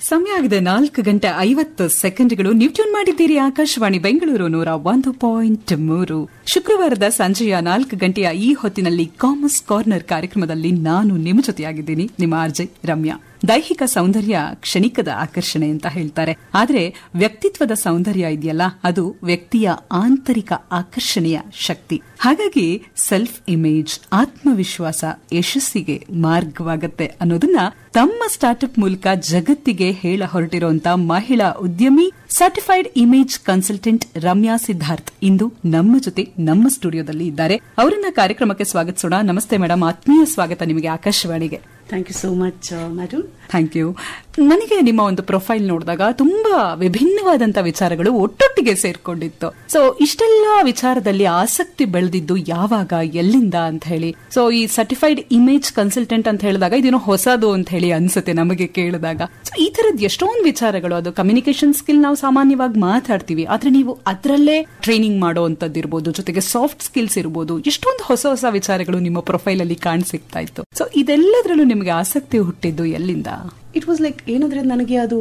ಸಮಯ ಆಗಿದೆ 4:50 ನೀವು ಟ್ಯೂನ್ ಮಾಡಿದ್ದೀರಿ ಆಕಾಶವಾಣಿ ಬೆಂಗಳೂರು 101.3. ಶುಕ್ರವಾರದ ಸಂಜೆಯ 4 ಗಂಟೆಯ ಈ ಹೊತ್ತಿನಲ್ಲಿ ಕಾಮರ್ಸ್ ಕಾರ್ನರ್ ಕಾರ್ಯಕ್ರಮದಲ್ಲಿ ನಾನು ನಿಮ್ಮ ಜೊತೆಯಾಗಿದ್ದೀನಿ, ನಿಮ್ಮ ಆರ್ಜೆ ರಮ್ಯಾ. ದೈಹಿಕ ಸೌಂದರ್ಯ ಕ್ಷಣಿಕದ ಆಕರ್ಷಣೆ ಅಂತ ಹೇಳ್ತಾರೆ, ಆದ್ರೆ ವ್ಯಕ್ತಿತ್ವದ ಸೌಂದರ್ಯ ಇದೆಯಲ್ಲ, ಅದು ವ್ಯಕ್ತಿಯ ಆಂತರಿಕ ಆಕರ್ಷಣೆಯ ಶಕ್ತಿ. ಹಾಗಾಗಿ ಸೆಲ್ಫ್ ಇಮೇಜ್, ಆತ್ಮವಿಶ್ವಾಸ ಯಶಸ್ಸಿಗೆ ಮಾರ್ಗವಾಗತ್ತೆ ಅನ್ನೋದನ್ನ ತಮ್ಮ ಸ್ಟಾರ್ಟ್ಅಪ್ ಮೂಲಕ ಜಗತ್ತಿಗೆ ಹೇಳ ಹೊರಟಿರುವಂತಹ ಮಹಿಳಾ ಉದ್ಯಮಿ, certified image consultant Ramya Siddharth ಇಂದು ನಮ್ಮ ಜೊತೆ ನಮ್ಮ ಸ್ಟುಡಿಯೋದಲ್ಲಿ ಇದ್ದಾರೆ. ಅವರನ್ನ ಕಾರ್ಯಕ್ರಮಕ್ಕೆ ಸ್ವಾಗತಿಸೋಣ. ನಮಸ್ತೆ ಮೇಡಮ್, ಆತ್ಮೀಯ ಸ್ವಾಗತ ನಿಮಗೆ ಆಕಾಶವಾಣಿಗೆ. Thank you so much madam. Thank you. ನನಗೆ ನಿಮ್ಮ ಒಂದು ಪ್ರೊಫೈಲ್ ನೋಡಿದಾಗ ತುಂಬಾ ವಿಭಿನ್ನವಾದಂತಹ ವಿಚಾರಗಳು ಒಟ್ಟೊಟ್ಟಿಗೆ ಸೇರ್ಕೊಂಡಿತ್ತು. ಸೊ ಇಷ್ಟೆಲ್ಲ ವಿಚಾರದಲ್ಲಿ ಆಸಕ್ತಿ ಬೆಳೆದಿದ್ದು ಯಾವಾಗ, ಎಲ್ಲಿಂದ ಅಂತ ಹೇಳಿ. ಸೊ ಈ ಸರ್ಟಿಫೈಡ್ ಇಮೇಜ್ ಕನ್ಸಲ್ಟೆಂಟ್ ಅಂತ ಹೇಳಿದಾಗ ಇದೇನೋ ಹೊಸದು ಅಂತ ಹೇಳಿ ಅನ್ಸುತ್ತೆ ನಮಗೆ ಕೇಳಿದಾಗ. ಸೊ ಈ ತರದ್ ಎಷ್ಟೊಂದು ವಿಚಾರಗಳು, ಅದು ಕಮ್ಯುನಿಕೇಶನ್ ಸ್ಕಿಲ್ ನಾವು ಸಾಮಾನ್ಯವಾಗಿ ಮಾತಾಡ್ತೀವಿ, ಆದ್ರೆ ನೀವು ಅದರಲ್ಲೇ ಟ್ರೈನಿಂಗ್ ಮಾಡುವಂತದ್ದಿರ್ಬೋದು, ಜೊತೆಗೆ ಸಾಫ್ಟ್ ಸ್ಕಿಲ್ಸ್ ಇರ್ಬೋದು, ಎಷ್ಟೊಂದು ಹೊಸ ಹೊಸ ವಿಚಾರಗಳು ನಿಮ್ಮ ಪ್ರೊಫೈಲ್ ಅಲ್ಲಿ ಕಾಣಿಸ್ತಾ ಇತ್ತು. ಸೊ ಇದೆಲ್ಲದ್ರಲ್ಲೂ ನಿಮಗೆ ಆಸಕ್ತಿ ಹುಟ್ಟಿದ್ದು ಎಲ್ಲಿಂದ? ಇಟ್ ವಾಸ್ ಲೈಕ್ ಏನಂದ್ರೆ, ನನಗೆ ಅದು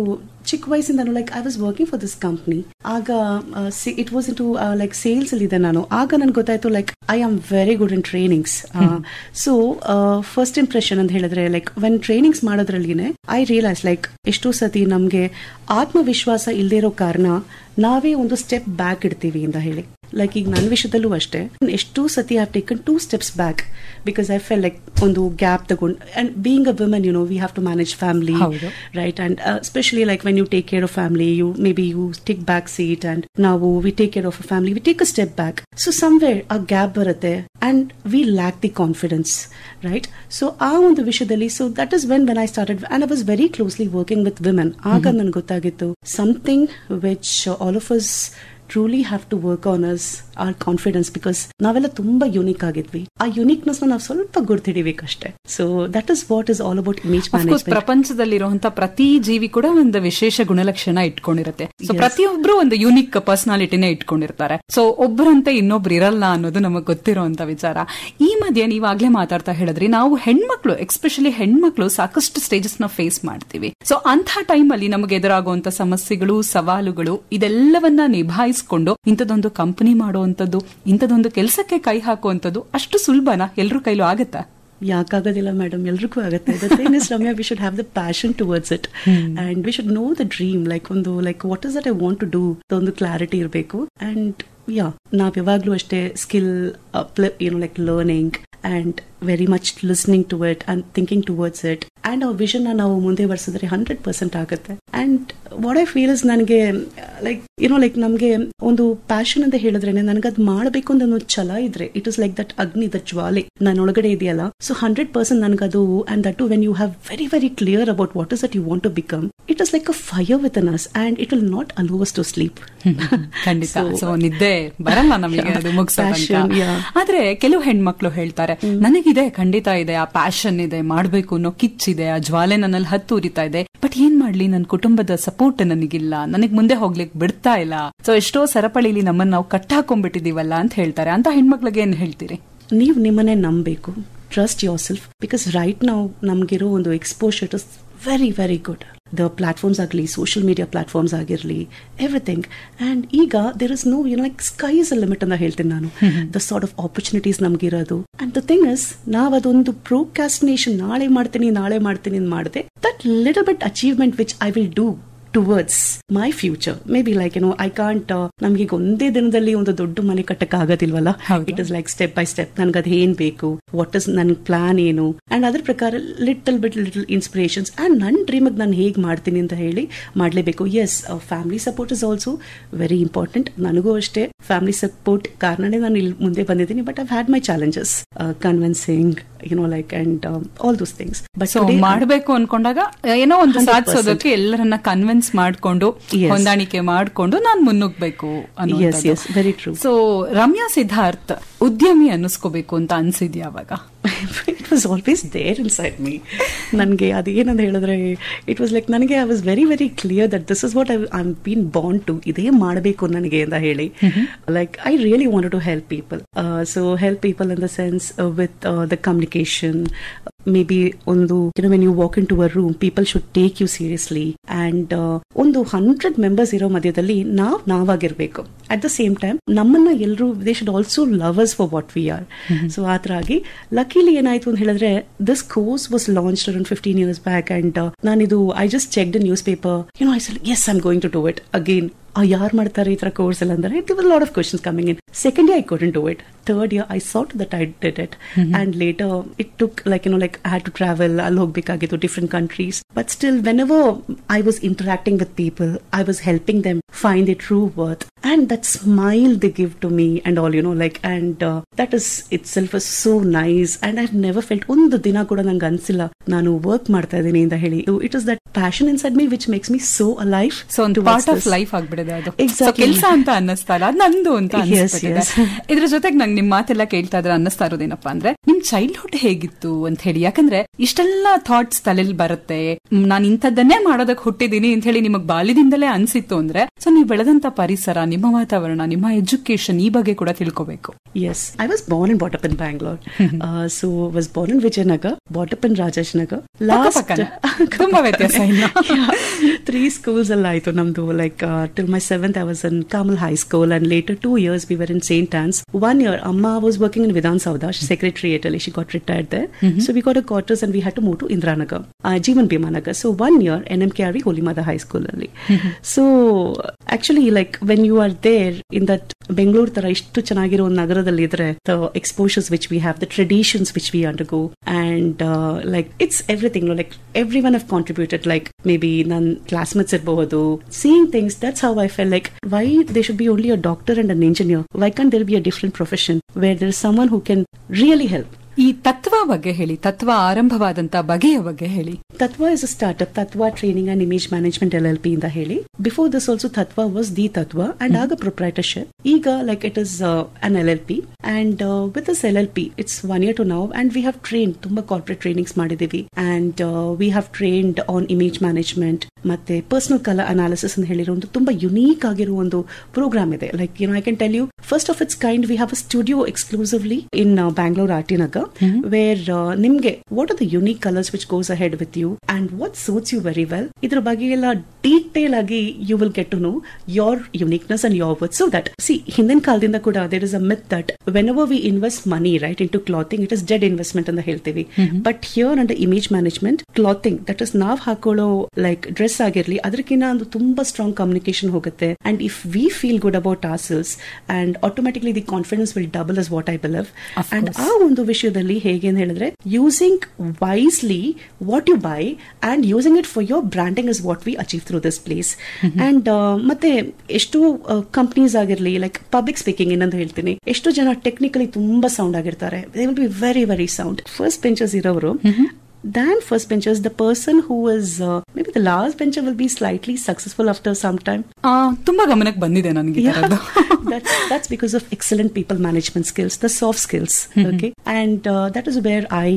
ಚಿಕ್ಕ ವಯಸ್ಸಿಂದ like I was working for this company. ಆಗ it was into like sales ಅಲ್ಲಿ ಇದೆ ನಾನು. ಆಗ ನನ್ಗೆ ಗೊತ್ತಾಯ್ತು like I am very good in trainings. So first impression ಅಂತ ಹೇಳಿದ್ರೆ, ಲೈಕ್ ವೆನ್ ಟ್ರೈನಿಂಗ್ಸ್ ಮಾಡೋದ್ರಲ್ಲಿನೇ ಐ ರಿಯಲೈಸ್ ಲೈಕ್ ಎಷ್ಟೋ ಸತಿ ನಮ್ಗೆ ಆತ್ಮವಿಶ್ವಾಸ ಇಲ್ದೇ ಇರೋ ಕಾರಣ ನಾವೇ ಒಂದು ಸ್ಟೆಪ್ ಬ್ಯಾಕ್ ಇಡ್ತೀವಿ ಅಂತ ಹೇಳಿ. ಲೈಕ್ ಈಗ ನನ್ನ ವಿಷಯದಲ್ಲೂ ಅಷ್ಟೇ, ಎಷ್ಟೋ ಸತಿ I have taken 2 steps back because I fell like ಒಂದು ಗ್ಯಾಪ್ ತಗೊಂಡು. And being a women, you know, we have to manage family, right? And especially like when you take care of family, you may be you take back seat, and ನಾವು we take care of a family, we take a step back. So somewhere ಆ gap ಬರುತ್ತೆ and we lack the confidence, right? So ಆ ಒಂದು ವಿಷಯದಲ್ಲಿ, so that is when I started and I was very closely working with women. ಆಗ ನನ್ಗೆ ಗೊತ್ತಾಗಿತ್ತು something which all of us truly have to work on us, our confidence, because ನಾವೆಲ್ಲ ತುಂಬಾ unique ಆಗಿದ್ವಿ. ಆ uniqueness ನಾವು ಸ್ವಲ್ಪ ಗುರ್ತಿಡಿಬೇಕಷ್ಟೇ. So that is what is all about image management. ಪ್ರಪಂಚದಲ್ಲಿರುವಂತಹ ಪ್ರತಿ ಜೀವಿ ಕೂಡ ಒಂದು ವಿಶೇಷ ಗುಣಲಕ್ಷಣ ಇಟ್ಕೊಂಡಿರುತ್ತೆ. ಸೊ ಪ್ರತಿಯೊಬ್ರು ಒಂದು ಯೂನಿಕ್ ಪರ್ಸನಾಲಿಟಿನೇ ಇಟ್ಕೊಂಡಿರ್ತಾರೆ. ಸೊ ಒಬ್ಬರಂತೆ ಇನ್ನೊಬ್ರು ಇರಲ್ಲ ಅನ್ನೋದು ನಮಗೆ ಗೊತ್ತಿರುವಂತ ವಿಚಾರ. ಈ ಮಧ್ಯೆ ನೀವಾಗ್ಲೇ ಮಾತಾಡ್ತಾ ಹೇಳಿದ್ರಿ, ನಾವು ಹೆಣ್ಮಕ್ಳು, ಎಸ್ಪೆಷಲಿ ಹೆಣ್ಮಕ್ಳು ಸಾಕಷ್ಟು ಸ್ಟೇಜಸ್ ನ ಫೇಸ್ ಮಾಡ್ತೀವಿ. ಸೊ ಅಂತ ಟೈಮ್ ಅಲ್ಲಿ ನಮಗೆ ಎದುರಾಗುವಂತ ಸಮಸ್ಯೆಗಳು, ಸವಾಲುಗಳು, ಇದೆಲ್ಲವನ್ನ ನಿಭಾಯಿಸಿಕೊಂಡು ಇಂಥದೊಂದು ಕಂಪನಿ ಮಾಡುವಂತದ್ದು, ಇಂಥದೊಂದು ಕೆಲಸಕ್ಕೆ ಕೈ ಹಾಕುವಂತದ್ದು ಅಷ್ಟು ಸುಲಭನಾ? ಎಲ್ರ ಕೈಲೂ ಆಗತ್ತಾ? ಯಾಕಾಗೋದಿಲ್ಲ ಮೇಡಮ್, ಎಲ್ರಿಗೂ ಆಗುತ್ತೆ. The thing is, Ramya, we should have the passion towards it, and we should know the dream. Like ಒಂದು like what is that I want to do, ಒಂದು ಕ್ಲಾರಿಟಿ ಇರಬೇಕು. ಅಂಡ್ ನಾವ್ ಯಾವಾಗ್ಲೂ ಅಷ್ಟೇ skill, like learning and very much listening to it and thinking towards it, and our vision na ನಾವು ಮುಂದೆ ಬರ್ಸಿದ್ರೆ 100% ಆಗುತ್ತೆ. and what I feel is, ನನಗೆ like like ನಮ್ಗೆ ಒಂದು ಪ್ಯಾಷನ್ ಅಂತ ಹೇಳಿದ್ರೇನೆ, ನನಗದ್ ಮಾಡಬೇಕು ಅಂತ ಒಂದು ಛಲ ಇದ್ರೆ, ಇಟ್ ಇಸ್ ಲೈಕ್ ದಟ್ ಅಗ್ನಿ, ದಟ್ ಜ್ವಾಲೆ ನನ್ನೊಳಗಡೆ ಇದೆಯಲ್ಲ. ಸೊ 100% ನನಗದು, and that too when you have very very clear about what is that you want to become, it is like a fire within us and it will not allow us to sleep. ಖಂಡಿತ. So ನಿದ್ದೆ ಬರಲ್ಲ ನಮಗೆ ಅದು ಮುಗಿಸೋತನಕ. ಆದ್ರೆ ಕೆಲವು ಹೆಣ್ಮಕ್ಳು ಹೇಳ್ತಾರೆ, ನನಗಿದೆ, ಖಂಡಿತ ಇದೆ, ಆ ಪ್ಯಾಷನ್ ಇದೆ, ಮಾಡ್ಬೇಕು ಅನ್ನೋ ಕಿಚ್ಚಿದೆ, ಆ ಜ್ವಾಲೆ ನನ್ನಲ್ಲಿ ಹತ್ತೂರಿತಾ ಇದೆ, ಬಟ್ ಏನ್ ಮಾಡ್ಲಿ, ನನ್ನ ಕುಟುಂಬದ ಸಪೋರ್ಟ್ ನನಗಿಲ್ಲ, ನನಗ್ ಮುಂದೆ ಹೋಗ್ಲಿಕ್ಕೆ ಬಿಡ್ತಾ ಇಲ್ಲ. ಸೊ ಎಷ್ಟೋ ಸರಪಳಿಲಿ ನಮ್ಮನ್ನ ನಾವು ಕಟ್ಟಾಕೊಂಡ್ಬಿಟ್ಟಿದೀವಲ್ಲ ಅಂತ ಹೇಳ್ತಾರೆ. ಅಂತ ಹೆಣ್ಮಕ್ಳಿಗೆ ಏನ್ ಹೇಳ್ತೀರಿ? ನೀವು ನಿಮ್ಮನ್ನೇ ನಂಬಬೇಕು. Trust yourself, because right ನಾವು ನಮ್ಗಿರೋ ಒಂದು exposure is very very good. The platforms ಆಗಲಿ, ಸೋಷಿಯಲ್ ಮೀಡಿಯಾ ಪ್ಲಾಟ್ಫಾರ್ಮ್ಸ್ ಆಗಿರಲಿ, ಎವ್ರಿಥಿಂಗ್. ಅಂಡ್ ಈಗ there is no like sky is a limit ಅಂತ ಹೇಳ್ತೀನಿ ನಾನು. ದ ಸಾರ್ಟ್ ಆಫ್ ಆಪರ್ಚುನಿಟೀಸ್ ನಮ್ಗಿರೋದು. ಅಂಡ್ ದ ಥಿಂಗ್ ಇಸ್, ನಾವ್ ಅದೊಂದು ಪ್ರೋಕ್ರಾಸ್ಟಿನೇಷನ್, ನಾಳೆ ಮಾಡ್ತೀನಿ ಮಾಡಿದೆ, that little bit achievement which I will do towards my future. Maybe like, I can't, ನಮ್ಗೆ ಒಂದೇ ದಿನದಲ್ಲಿ ಒಂದು ದೊಡ್ಡ ಮನೆ ಕಟ್ಟಕ್ಕೆ ಆಗೋದಿಲ್ವಲ್ಲ. It is like step by step, ನನ್ಗದ್ ಏನ್ ಬೇಕು, ವಾಟ್ ಇಸ್ ನನ್ ಪ್ಲಾನ್ ಏನು, ಅಂಡ್ ಅದ್ರ ಪ್ರಕಾರ ಲಿಟಲ್ ಇನ್ಸ್ಪಿರೇಷನ್ಸ್, ಅಂಡ್ ನನ್ ಡ್ರೀಮ್ ನಾನು ಹೇಗ್ ಮಾಡ್ತೀನಿ ಅಂತ ಹೇಳಿ ಮಾಡ್ಲೇಬೇಕು. Yes, family support is also very important. ನನಗೂ ಅಷ್ಟೇ ಫ್ಯಾಮಿಲಿ ಸಪೋರ್ಟ್ ಕಾರಣನೇ ನಾನು ಇಲ್ಲಿ ಮುಂದೆ ಬಂದಿದ್ದೀನಿ. But I've had my challenges convincing, like and all those things. But ಮಾಡಬೇಕು ಅನ್ಕೊಂಡಾಗ ಏನೋ ಒಂದು ಸಾಧಿಸೋದಕ್ಕೆ ಎಲ್ಲರನ್ನ ಕನ್ವಿನ್ಸ್ ಮಾಡ್ಕೊಂಡು, ಹೊಂದಾಣಿಕೆ ಮಾಡ್ಕೊಂಡು ನಾನು ಮುನ್ನುಗ್ಬೇಕು ಅನ್ನೋದು. Very true. So Ramya Siddharth ಉದ್ಯಮಿ ಅನ್ನಿಸ್ಕೋಬೇಕು ಅಂತ ಅನ್ಸಿದ್ಯಾ ಅವಾಗ? It was always there inside me. ನನಗೆ ಅದೇನಂತ ಹೇಳಿದ್ರೆ, ಇಟ್ ವಾಸ್ ಲೈಕ್, ನನಗೆ I was very very clear that this is what I been born to, ಇದೇ ಮಾಡಬೇಕು ನನಗೆ ಅಂತ ಹೇಳಿ. Like I really wanted to help people. So help people in the sense with the communication, may be ಒಂದು when you walk into a room people should take you seriously and ಒಂದು 100 members ಇರೋ ಮಧ್ಯದಲ್ಲಿ ನಾವಾಗಿರ್ಬೇಕು. At the same time ನಮ್ಮನ್ನ ಎಲ್ಲರೂ they should also love us for what we are. So ಆ ತರ ಆಗಿ ಲಕಿಲಿ ಏನಾಯ್ತು ಅಂತ ಹೇಳಿದ್ರೆ this course was launched around 15 years back and ನಾನಿದು I just checked newspaper I said yes I'm going to do it again. ಯಾರು ಮಾಡ್ತಾರೆ ಈ ತರ ಕೋರ್ಸ್ ಎಲ್ಲ ಅಂದ್ರೆ it was lot of questions coming in. Second year I couldn't do it. Third year I thought that I did it. And later it took like I had to travel, ಅಲ್ಲಿ ಹೋಗ್ಬೇಕಾಗಿತ್ತು different countries, but still whenever I was interacting with people I was helping them find their true worth and that smile they give to me and all and that is itself is so nice and I've never felt ಒಂದು ದಿನ ಕೂಡ ನಂಗೆ ಅನ್ಸಿಲ್ಲ ನಾನು work ಮಾಡ್ತಾ ಇದ್ದೀನಿ ಅಂತ ಹೇಳಿ. It is that passion inside me which makes me so alive. So ಒಂದು ಪಾರ್ಟ್ ಆಫ್ ಲೈಫ್ ಆಗ್ಬಿಡಿದೆ ಅದು. ಕೆಲಸ ಅಂತ ಅನ್ನಿಸ್ತಾ ಇಲ್ಲ, ನಂದು ಅಂತ ಅನ್ಸ್ಬಿಟ್ಟಿದೆ. ಇದ್ರ ಜೊತೆಗೆ ನಂಗೆ ನಿಮ್ ಮಾತೆಲ್ಲ ಕೇಳ್ತಾ ಇದ್ರೆ ಅನ್ನಿಸ್ತಾ ಇರೋದೇನಪ್ಪಾ ಅಂದ್ರೆ ನಿಮ್ ಚೈಲ್ಡ್ಹುಡ್ ಹೇಗಿತ್ತು ಅಂತ ಹೇಳಿ. ಯಾಕಂದ್ರೆ ಇಷ್ಟೆಲ್ಲಾ ಥಾಟ್ಸ್ ತಲೆಯಲ್ಲಿ ಬರುತ್ತೆ, ನಾನು ಇಂಥದ್ದನ್ನೇ ಮಾಡೋದಕ್ಕೆ ಹುಟ್ಟಿದೀನಿ ಅಂತ ಹೇಳಿ ನಿಮಗ್ ಬಾಲ್ಯದಿಂದಲೇ ಅನ್ಸಿತ್ತು ಅಂದ್ರೆ ಸೊ ನೀವು ಬೆಳೆದಂತ ಪರಿಸರ, ನಿಮ್ಮ ವಾತಾವರಣ, ನಿಮ್ಮ ಎಜುಕೇಶನ್ ಈ ಬಗ್ಗೆ ಕೂಡ ತಿಳ್ಕೋಬೇಕು. Yes, I was born and brought up in Bangalore. So was born in Vijayanagar, brought up in Rajashnagar. ತುಂಬಾ ವ್ಯತ್ಯಾಸ ಇಲ್ಲ. 3 schools alla aitu namdu till my 7th I was in Kamal High School and later 2 years we were in St. Anne's. 1 year Amma was working in Vidhan Sauda, secretariat, she got retired there. So we got a quarters and we had to move to Indranagar, Jeevan Bhima Nagar. So 1 year NMKRV Holy Mother High School alli. So actually when you are there in that Bangalore tara ishtu chanagiro nagaradalli idre, the exposures which we have, the traditions which we undergo and it's everything everyone have contributed, maybe nan classmates irbodu, seeing things. That's how I felt why there should be only a doctor and an engineer, why can't there be a different profession where there is someone who can really help. ಈ ತತ್ವ ಬಗ್ಗೆ ಹೇಳಿ, ತತ್ವ ಆರಂಭವಾದಂತ ಬಗೆಯ ಬಗ್ಗೆ ಹೇಳಿ. Tatva is a startup, Tatva Training and Image Management LLP in the Heli. Before this also Tatva was the Tatva and Aga proprietorship. Ega it is an LLP and with this LLP it's 1 year to now and we have trained tumba corporate trainings ಮಾಡಿದೀವಿ and we have trained on image management ಮತ್ತೆ personal color analysis ಅಂತ ಹೇಳಿರೋ ಒಂದು ತುಂಬಾ unique ಆಗಿರೋ ಒಂದು program ಇದೆ. I can tell you first of its kind we have a studio exclusively in Bangalore RT Nagar where nimge what are the unique colors which goes ahead with you and what suits you very well. Idra ಬಗ್ಗೆ ಎಲ್ಲ detail ಆಗಿ you will get to know your uniqueness and your worth. So that see ಹಿಂದಿನ ಕಾಲದಿಂದ ಕೂಡ there is a myth that whenever we invest money right into clothing it is dead investment ಅಂತ ಹೇಳ್ತೀವಿ. But here under image management clothing that is ನಾವ್ ಹಾಕೊಳ್ಳೋ dress ಆಗಿರ್ಲಿ ಅದಕ್ಕಿಂತ ಒಂದು ತುಂಬಾ ಸ್ಟ್ರಾಂಗ್ ಕಮ್ಯುನಿಕೇಶನ್ ಹೋಗುತ್ತೆ and if we feel good about ourselves and automatically the confidence will double as what I believe. And ಆ ಒಂದು ವಿಷಯದಲ್ಲಿ ಹೇಗೆ ಅಂತ ಹೇಳಿದ್ರೆ using wisely what you buy and using it for your branding is what we achieve through this place. And ಮತ್ತೆ ಎಷ್ಟು companies ಆಗಿರ್ಲಿ public speaking ಏನಂತ ಹೇಳ್ತೀನಿ, ಎಷ್ಟು ಜನ ಟೆಕ್ನಿಕಲಿ ತುಂಬಾ ಸೌಂಡ್ ಆಗಿರ್ತಾರೆ, they will be very very sound. First benchers ಇರೋರು than first benchers, the person who is maybe the last bencher will be slightly successful after some time. ತುಂಬಾ ಗಮನಕ್ಕೆ ಬಂದಿದೆ ನನಗೆ. That's because of excellent people management skills, the soft skills. Okay, and that is where I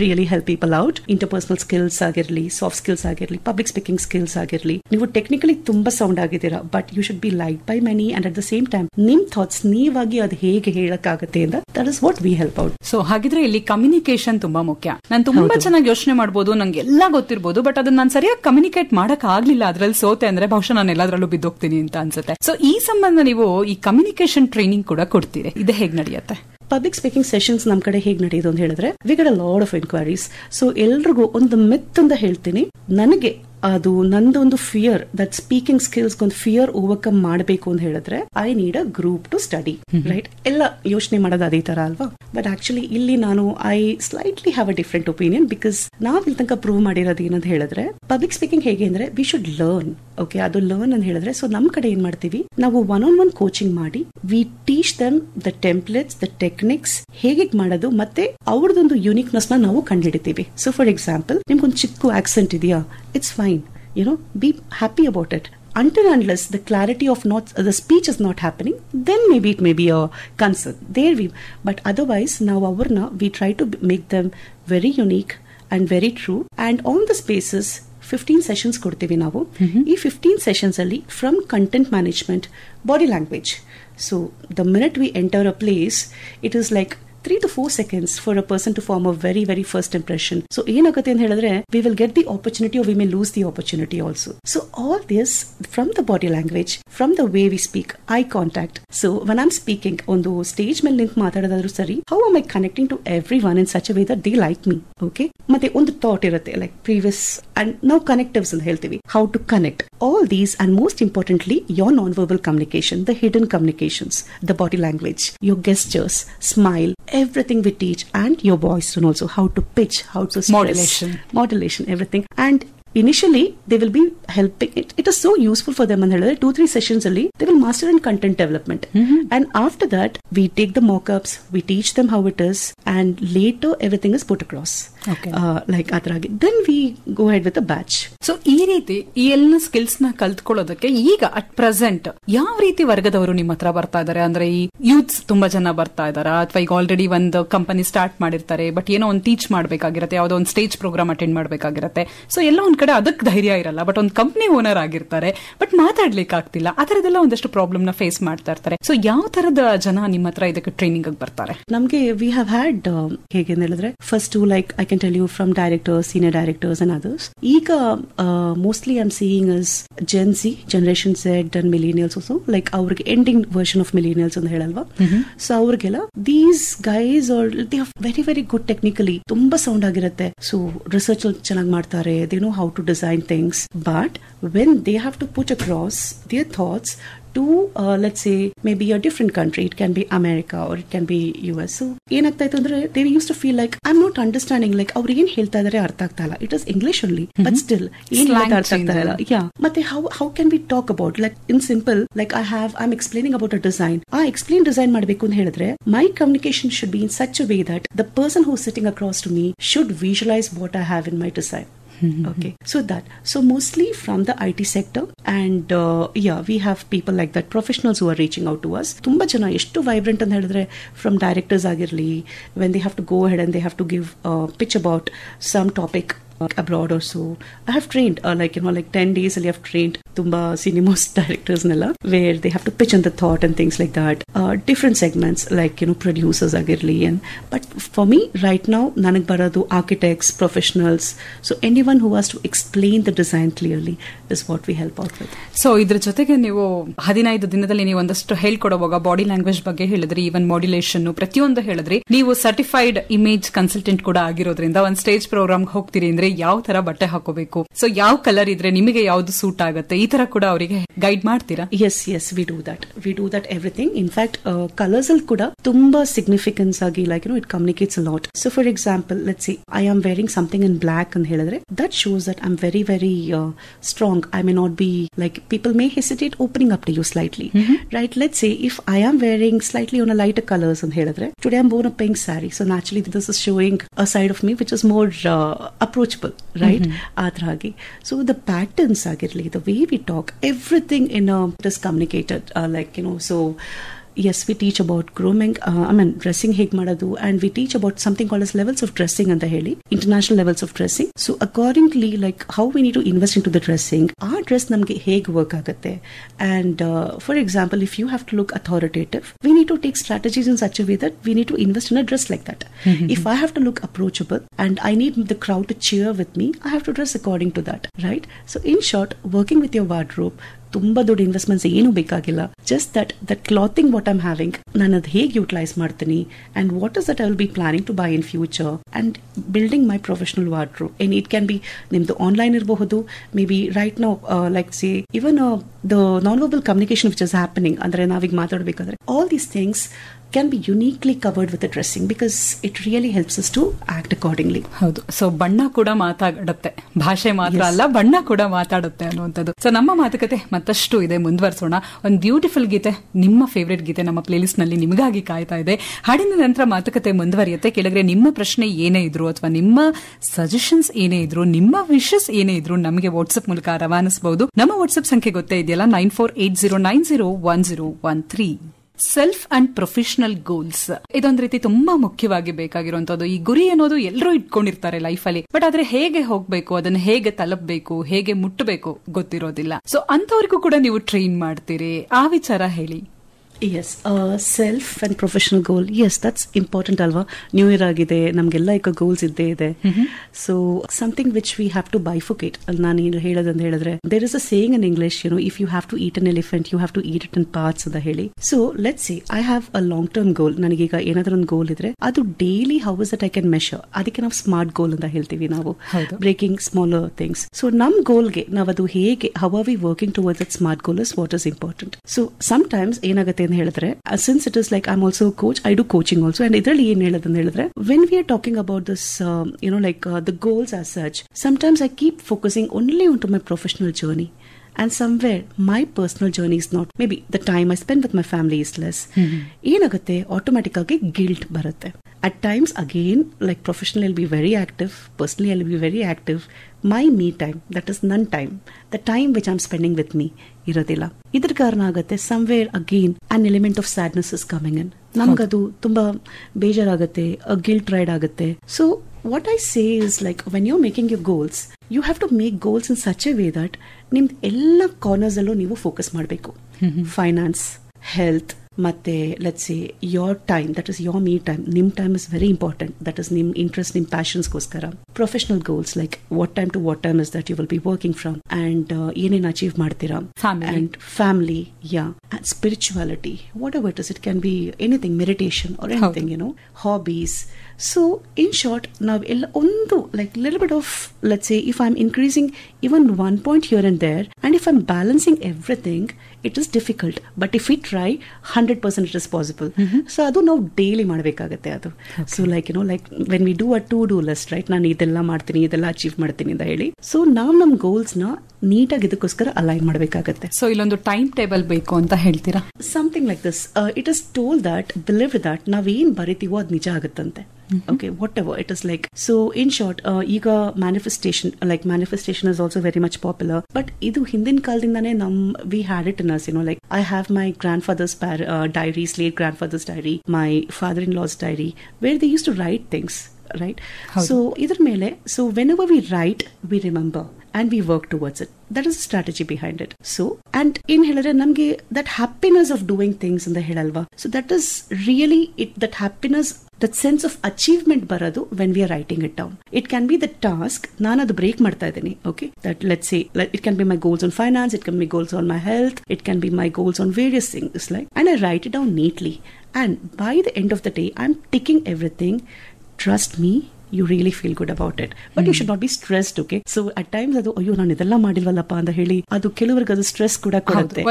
really help people out. Interpersonal skills ಆಗಿರ್ಲಿ, soft skills ಆಗಿರ್ಲಿ, public speaking skills ಆಗಿರ್ಲಿ. ನೀವು technically ತುಂಬಾ sound ಆಗಿದ್ದೀರಾ but you should be liked by many and at the same time ನಿಮ್ thoughts ನೀವಾಗಿ ಅದು ಹೇಗೆ ಹೇಳಕ್ಕಾಗತ್ತೆ ಅಂತ that is what we help out. So ಹಾಗಿದ್ರೆ ಇಲ್ಲಿ ಕಮ್ಯುನಿಕೇಶನ್ ತುಂಬಾ ಮುಖ್ಯ. ನಾನು ತುಂಬಾ ಚೆನ್ನಾಗಿ ಯೋಚನೆ ಮಾಡಬಹುದು, ನಂಗೆ ಎಲ್ಲ ಗೊತ್ತಿರಬಹುದು, ಬಟ್ ಅದನ್ನ ನಾನು ಸರಿಯಾಗಿ ಕಮ್ಯುನಿಕೇಟ್ ಮಾಡಕ್ ಆಗ್ಲಿಲ್ಲ, ಅದ್ರಲ್ಲಿ ಸೋತೆ ಅಂದ್ರೆ ಬಹುಶಃ ನಾನು ಎಲ್ಲಾದ್ರಲ್ಲೂ ಬಿದ್ದೋಗ್ತೀನಿ ಅಂತ ಅನ್ಸುತ್ತೆ. ಸೊ ಈ ಸಂಬಂಧ ನೀವು ಈ ಕಮ್ಯುನಿಕೇಶನ್ ಟ್ರೈನಿಂಗ್ ಕೂಡ ಕೊಡ್ತೀರಿ, ಇದು ಹೇಗ್ ನಡೆಯುತ್ತೆ? ಪಬ್ಲಿಕ್ ಸ್ಪೀಕಿಂಗ್ ಸೆಷನ್ಸ್ ನಮ್ ಕಡೆ ಹೇಗ್ ನಡೆಯೋದು ಅಂತ ಹೇಳಿದ್ರೆ we get a lot of enquiries. So ಎಲ್ರಿಗೂ ಒಂದು ಮಿತ್ ಅಂತ ಹೇಳ್ತೀನಿ, ನನಗೆ ಅದು ನಂದೊಂದು ಫಿಯರ್ ದಟ್ ಸ್ಪೀಕಿಂಗ್ ಸ್ಕಿಲ್ಸ್ ಒಂದು ಫಿಯರ್ ಓವರ್ಕಮ್ ಮಾಡಬೇಕು ಅಂತ ಹೇಳಿದ್ರೆ I need a group to study, right? ಎಲ್ಲ ಯೋಚನೆ ಮಾಡೋದು ಅದೇ ತರ ಅಲ್ವಾ? ಬಟ್ ಆಕ್ಚುಲಿ ಇಲ್ಲಿ ನಾನು I slightly have a different opinion because ನಾವ್ ಇಲ್ಲಿ ತನಕ ಪ್ರೂವ್ ಮಾಡಿರೋದು ಏನಂತ ಹೇಳಿದ್ರೆ ಪಬ್ಲಿಕ್ ಸ್ಪೀಕಿಂಗ್ ಹೇಗೆ ಅಂದ್ರೆ ವಿ ಶುಡ್ ಲರ್ನ್. ಓಕೆ, ಅದು ಲರ್ನ್ ಅಂತ ಹೇಳಿದ್ರೆ ಸೊ ನಮ್ ಕಡೆ ಏನ್ ಮಾಡ್ತೀವಿ ನಾವು ಒನ್ ಕೋಚಿಂಗ್ ಮಾಡಿ V teach them the templates, the techniques ಹೇಗೆ ಮಾಡೋದು ಮತ್ತೆ ಅವ್ರದೊಂದು ಯುನಿಕ್ನೆಸ್ ನ ನಾವು ಕಂಡುಹಿಡಿತೀವಿ. ಸೊ ಫಾರ್ ಎಕ್ಸಾಂಪಲ್ ನಿಮ್ಗೊಂದು ಚಿಕ್ಕ ಆಕ್ಸೆಂಟ್ ಇದೆಯಾ, it's fine, be happy about it. Until unless the clarity of the speech is not happening, then maybe it may be a concern. But otherwise, now we try to make them very unique and very true. And on the spaces, 15 sessions ಕೊಡ್ತೀವಿ ನಾವು. ಈ 15 sessions ಅಲ್ಲಿ from content management, body language. So the minute we enter a place, it is like 3 to 4 seconds for a person to form a very, very first impression. So ಏನಾಗುತ್ತೆ ಅಂತ ಹೇಳಿದ್ರೆ, we will get the opportunity or we may lose the opportunity also. So all this from the body language, from the way we speak, eye contact. So when I'm speaking on the stage ಮೇಲೆ ನಿಂತು ಮಾತಾಡೋದಾದ್ರೂ ಸರಿ, how am I connecting to everyone in such a way that they like me? Okay? ಮತ್ತೆ ಒಂದು thought ಇರುತ್ತೆ, like previous and now connectives ಅಂತ ಹೇಳ್ತೀವಿ. How to connect. All these, and most importantly, your non-verbal communication, the hidden communications, the body language, your gestures, smile, everything we teach, and your voice tone also, how to pitch, how to stress, modulation, everything. And initially they will be helping it is so useful for them and 2-3 sessions only they will master in content development. And after that we take the mock-ups, we teach them how it is, and later everything is put across. Okay. Like adragi then we go ahead with the batch. So ಈ ರೀತಿ ಈ ಎಲ್ಲ skills ನ ಕಲ್ತ್ಕೊಳ್ಳೋದಕ್ಕೆ ಈಗ at present ಯಾವ ರೀತಿ ವರ್ಗದವರು ನಿಮ್ಮ ಹತ್ರ ಬರ್ತಾ ಇದಾರೆ? ಅಂದ್ರೆ ಈ ಯೂತ್ಸ್ ತುಂಬಾ ಜನ ಬರ್ತಾ ಇದಾರಾ, ಅಥವಾ ಈಗ ಆಲ್ರೆಡಿ ಒಂದು ಕಂಪನಿ ಸ್ಟಾರ್ಟ್ ಮಾಡಿರ್ತಾರೆ, ಬಟ್ ಏನೋ ಒಂದು ಟೀಚ್ ಮಾಡ್ಬೇಕಾಗಿರತ್ತೆ, ಯಾವ್ದೋ ಒಂದು ಸ್ಟೇಜ್ ಪ್ರೋಗ್ರಾಮ್ ಅಟೆಂಡ್ ಮಾಡ್ಬೇಕಾಗಿರತ್ತೆ. ಸೊ ಎಲ್ಲ ಒಂದ್ ಕಡೆ ಅದಕ್ಕೆ ಧೈರ್ಯ ಇರಲ್ಲ, ಬಟ್ ಒಂದು ಕಂಪನಿ ಓನರ್ ಆಗಿರ್ತಾರೆ, ಬಟ್ ಮಾತಾಡ್ಲಿಕ್ಕೆ ಆಗ್ತಿಲ್ಲ. ಆ ತರದೆಲ್ಲ ಒಂದಷ್ಟು ಪ್ರಾಬ್ಲಮ್ ನ ಫೇಸ್ ಮಾಡ್ತಾ ಇರ್ತಾರೆ. ಸೊ ಯಾವ ತರದ ಜನ ನಿಮ್ಮ ಹತ್ರ ಇದಕ್ಕೆ ಟ್ರೈನಿಂಗ್ ಆಗಿ ಬರ್ತಾರೆ? ನಮ್ಗೆ ವಿ ಹ್ಯಾವ್ ಹ್ಯಾಡ್ ಹೇಗೆ ಹೇಳಿದ್ರೆ, first like I can tell you from directors, senior directors and others. ಈಗ mostly I am seeing is Gen Z, Generation Z and millennials also, like ಅವ್ರಿಗೆ ಎಂಡಿಂಗ್ ವರ್ಷನ್ ಆಫ್ millennials ಅಂತ ಹೇಳಲ್ವಾ. So ಅವ್ರಿಗೆಲ್ಲ these guys are they are very very good technically, ತುಂಬಾ sound ಆಗಿರುತ್ತೆ. ಸೊ research ಚೆನ್ನಾಗಿ ಮಾಡ್ತಾರೆ, they know how to design things, but when they have to put across their thoughts to let's say maybe a different country, it can be America or it can be US. So ಏನಆಗ್ತಾ ಇತ್ತು ಅಂದ್ರೆ they used to feel like I'm not understanding, like ಅವ್ರು ಏನ್ ಹೇಳ್ತಾ ಇದಾರೆ ಅರ್ಥ ಆಗ್ತಾ ಇಲ್ಲ, it is English only, but still ಏನ್ ಹೇಳ್ತಾ ಅರ್ಥ ಆಗ್ತಾ ಇಲ್ಲ. ಮತ್ತೆ how can we talk about, like in simple, like I'm explaining about a design, explain design ಮಾಡಬೇಕು ಅಂತ ಹೇಳಿದ್ರೆ my communication should be in such a way that the person who's sitting across to me should visualize what I have in my design. Okay, so mostly from the IT sector, and we have people like that, professionals who are reaching out to us. ತುಂಬಾ ಜನ ಎಷ್ಟು vibrant ಅಂತ ಹೇಳಿದ್ರೆ, from directors ಆಗಿರಲಿ, when they have to go ahead and they have to give pitch about some topic abroad or so. I have trained like 10 days I have trained tumba cinemas directors nella, where they have to pitch on the thought and things like that, different segments like producers agirli. And but for me right now ನನಗೆ ಬರೋದು architects, professionals, so anyone who has to explain the design clearly is what we help out with. So ಇದ್ರ ಜೊತೆಗೆ ನೀವು 15 ದಿನದಲ್ಲಿ ನೀವು ಒಂದಷ್ಟು ಹೇಳ್ಕೊಡುವಾಗ body language ಬಗ್ಗೆ ಹೇಳಿದ್ರಿ, ಈವನ್ ಮಾಡ್ಯುಲೇಷನ್ ಪ್ರತಿಯೊಂದು ಹೇಳಿದ್ರಿ. ನೀವು ಸರ್ಟಿಫೈಡ್ ಇಮೇಜ್ ಕನ್ಸಲ್ಟೆಂಟ್ ಕೂಡ ಆಗಿರೋದ್ರಿಂದ ಒಂದು ಸ್ಟೇಜ್ ಪ್ರೋಗ್ರಾಮ್ ಹೋಗ್ತೀರಿ ಅಂದ್ರೆ ಯಾವ ತರ ಬಟ್ಟೆ ಹಾಕೋಬೇಕು, ಸೊ ಯಾವ ಕಲರ್ ಇದ್ರೆ ನಿಮಗೆ ಯಾವ್ದು ಸೂಟ್ ಆಗುತ್ತೆ, ಈ ತರ ಕೂಡ ಅವರಿಗೆ ಗೈಡ್ ಮಾಡ್ತೀರಾ? Yes, we do that everything. In fact colors al kuda tumba significance agi, like it communicates a lot. So for example, let's say I am wearing something in black and ಹೇಳಿದ್ರೆ that shows that I'm very very strong. I may not be, like people may hesitate opening up to you slightly, right? Let's say if I am wearing slightly on a lighter colors and ಹೇಳಿದ್ರೆ today I'm wearing a pink saree, so naturally this is showing a side of me which is more approachable, right? Adragi. So the patterns agirli, the way we talk, everything in is communicated, so yes, we teach about grooming, dressing ಹೇಗ್ ಮಾಡೋದು, and we teach about something called as levels of dressing ಅಂತ ಹೇಳಿ, international levels of dressing. So accordingly, like how we need to invest into the dressing, our dress ನಮಗೆ ಹೇಗ್ work ಆಗುತ್ತೆ. And for example, if you have to look authoritative, we need to take strategies in such a way that we need to invest in a dress like that. If I have to look approachable and I need the crowd to cheer with me, I have to dress according to that, right? So in short, working with your wardrobe, ತುಂಬಾ ದೊಡ್ಡ investments ಏನು ಬೇಕಾಗಿಲ್ಲ. Just that clothing what I'm having ನಾನು ಅದು ಹೇಗೆ utilise ಮಾಡ್ತೀನಿ, and what is that I will be planning to buy in future, and building my professional wardrobe. And it can be ನಿಮ್ದು online ಇರಬಹುದು, maybe right now like say even the non verbal communication which is happening, ಅಂದ್ರೆ ನಾವೀಗ ಮಾತಾಡಬೇಕಾದ್ರೆ all these things can be uniquely covered with the dressing because it really helps us to act accordingly. ಹೌದು. So ಬಣ್ಣ ಕೂಡ ಮಾತಾಡುತ್ತೆ, ಭಾಷೆ ಮಾತ್ರ ಅಲ್ಲ, ಬಣ್ಣ ಕೂಡ ಮಾತಾಡುತ್ತೆ ಅನ್ನುವಂಥದ್ದು. ಸೊ ನಮ್ಮ ಮಾತುಕತೆ ಮತ್ತಷ್ಟು ಇದೆ, ಮುಂದುವರಿಸೋಣ. ಒಂದು ಬ್ಯೂಟಿಫುಲ್ ಗೀತೆ, ನಿಮ್ಮ ಫೇವ್ರೆಟ್ ಗೀತೆ ನಮ್ಮ ಪ್ಲೇಲಿಸ್ಟ್ ನಲ್ಲಿ ನಿಮಗಾಗಿ ಕಾಯ್ತಾ ಇದೆ. ಹಾಡಿನ ನಂತರ ಮಾತುಕತೆ ಮುಂದುವರಿಯುತ್ತೆ. ಕೆಳಗಡೆ ನಿಮ್ಮ ಪ್ರಶ್ನೆ ಏನೇ ಇದ್ರು ಅಥವಾ ನಿಮ್ಮ ಸಜೆಷನ್ಸ್ ಏನೇ ಇದ್ರು, ನಿಮ್ಮ ವಿಶಸ್ ಏನೇ ಇದ್ರು ನಮಗೆ ವಾಟ್ಸ್ಆಪ್ ಮೂಲಕ ರವಾನಿಸಬಹುದು. ನಮ್ಮ ವಾಟ್ಸ್ಆಪ್ ಸಂಖ್ಯೆ ಗೊತ್ತೇ ಇದೆಯಲ್ಲ, 9480901013. ಸೆಲ್ಫ್ ಅಂಡ್ ಪ್ರೊಫೆಷನಲ್ ಗೋಲ್ಸ್ ಇದೊಂದು ರೀತಿ ತುಂಬಾ ಮುಖ್ಯವಾಗಿ ಬೇಕಾಗಿರುವಂತದ್ದು. ಈ ಗುರಿ ಅನ್ನೋದು ಎಲ್ಲರೂ ಇಟ್ಕೊಂಡಿರ್ತಾರೆ ಲೈಫಲ್ಲಿ, ಬಟ್ ಆದ್ರೆ ಹೇಗೆ ಹೋಗ್ಬೇಕು, ಅದನ್ನ ಹೇಗೆ ತಲುಪಬೇಕು, ಹೇಗೆ ಮುಟ್ಟಬೇಕು ಗೊತ್ತಿರೋದಿಲ್ಲ. ಸೊ ಅಂತವ್ರಿಗೂ ಕೂಡ ನೀವು ಟ್ರೈನ್ ಮಾಡ್ತೀರಿ, ಆ ವಿಚಾರ ಹೇಳಿ. Yes self and professional goal, yes that's important ಅಲ್ವಾ. ನ್ಯೂ ಇಯರ್ ಆಗಿದೆ, ನಮ್ಗೆಲ್ಲ ಈಗ ಗೋಲ್ಸ್ ಇದ್ದೇ ಇದೆ. So something which we have to bifurcate. ನಾನು ಏನು ಹೇಳೋದಂತ ಹೇಳಿದ್ರೆ, there is a saying in English, if you have to eat an elephant you have to eat it in parts ಅಂತ ಹೇಳಿ. So let's say I have a long term goal. ನನಗೀಗ ಏನಾದ್ರೂ ಒಂದು goal ಇದ್ರೆ ಅದು daily how is that I can measure. ಅದಕ್ಕೆ ನಾವು smart ಗೋಲ್ ಅಂತ ಹೇಳ್ತೀವಿ ನಾವು, ಬ್ರೇಕಿಂಗ್ ಸ್ಮಾಲರ್ ಥಿಂಗ್ಸ್. ಸೊ ನಮ್ ಗೋಲ್ಗೆ ನಾವು ಅದು ಹೇಗೆ, how are we working towards that smart goal is what is important. So sometimes ಏನಾಗುತ್ತೆ ಅಂತ ಹೇಳಿದ್ರೆ, since it is like I'm also a coach, I do coaching also, and idರಲ್ಲಿ ಏನ್ ಹೇಳೋದಂತ ಹೇಳಿದ್ರೆ, when we are talking about this the goals as such, sometimes I keep focusing only onto my professional journey, and somewhere my personal journey is not, maybe the time I spend with my family is less. ಏನಾಗುತ್ತೆ, automatic ಆಗಿ guilt ಬರುತ್ತೆ. At times again, like professionally I'll be very active, personally I'll be very active. My me time, that is none time, the time which I'm spending with me ಇರೋದಿಲ್ಲ. ಇದ್ರ ಕಾರಣ ಆಗುತ್ತೆ, somewhere again an element of sadness is coming in. ನಮಗದು ತುಂಬಾ ಬೇಜಾರಾಗುತ್ತೆ, guilt ride ಆಗುತ್ತೆ. So what I say is, like, when you're making your goals, you have to make goals in such a way that ನಿಮ್ದು ಎಲ್ಲ corners ಅಲ್ಲೂ ನೀವು focus ಮಾಡಬೇಕು. Finance, health, ಮತ್ತೆ let's say your time, that is your me time. ನಿಮ್ time is very important. That is ನಿಮ್ interest, ನಿಮ್ ಪ್ಯಾಷನ್ಸ್ಗೋಸ್ಕರ. Professional goals, like what time to what time is that you will be working from, and ಏನೇನ್ achieve ಮಾಡ್ತೀರಾ, and family, and spirituality, whatever it is. It can be anything, meditation or anything, hobbies. So in short, now ಒಂದು like little bit of, let's say, if I'm increasing even 1 point here and there, and if I'm balancing everything, it is difficult, but if we try 100% it is possible. So adu ನಾವು daily ಮಾಡಬೇಕಾಗುತ್ತೆ ಅದು. So like like when we do a to-do list, right, ನಾನು ಇದೆಲ್ಲ ಮಾಡ್ತೀನಿ, ಇದೆಲ್ಲ achieve ಮಾಡ್ತೀನಿ ಅಂತ ಹೇಳಿ, ಸೊ ನಾವು ನಮ್ಮ ಗೋಲ್ಸ್ ನ ನೀಟಾಗಿ ಇದಕ್ಕೋಸ್ಕರ ಅಲೈನ್ ಮಾಡಬೇಕಾಗುತ್ತೆ. ಸೊ ಇಲ್ಲೊಂದು ಟೈಮ್ ಟೇಬಲ್ ಬೇಕು ಅಂತ ಹೇಳ್ತೀರಾ? Something like this. It is told that, believe that ನಾವೇನ್ ಬರಿತೀವೋ ಅದು ನಿಜ ಆಗುತ್ತಂತೆ. Okay, whatever it is like. So in short, ಈಗ manifestation is also very much popular, but ಇದು ಹಿಂದಿನ ಕಾಲದಿಂದಾನೇ we had it in us, like I have my grandfather's diaries, late grandfather's diary, my father-in-law's diary, where they used to write things, right? So idar mele, so whenever we write, we remember and we work towards it. That is the strategy behind it. So, and in ಹೇಳಿದ್ರೆ ನಮ್ಗೆ that happiness of doing things in the ಹೇಳಲ್ವಾ, so that is really it, that happiness, that sense of achievement ಬರೋದು when we are writing it down. It can be the task, ನಾನು ಅದು break ಮಾಡ್ತಾ ಇದ್ದೀನಿ, okay, that let's say, like, it can be my goals on finance, it can be goals on my health, it can be my goals on various things, like, and I write it down neatly, and by the end of the day I'm ticking everything. Trust me, you really feel good about it, but you should not be stressed, okay? So at times ಅದು ಅಯ್ಯೋ ನಾನು ಇದೆಲ್ಲ ಮಾಡಿಲ್ವಲ್ಲಪ್ಪ ಅಂತ ಹೇಳಿ ಅದು ಕೆಲವರಿಗೆ ಅದು stress ಕೂಡ ಕೊಡುತ್ತೆ.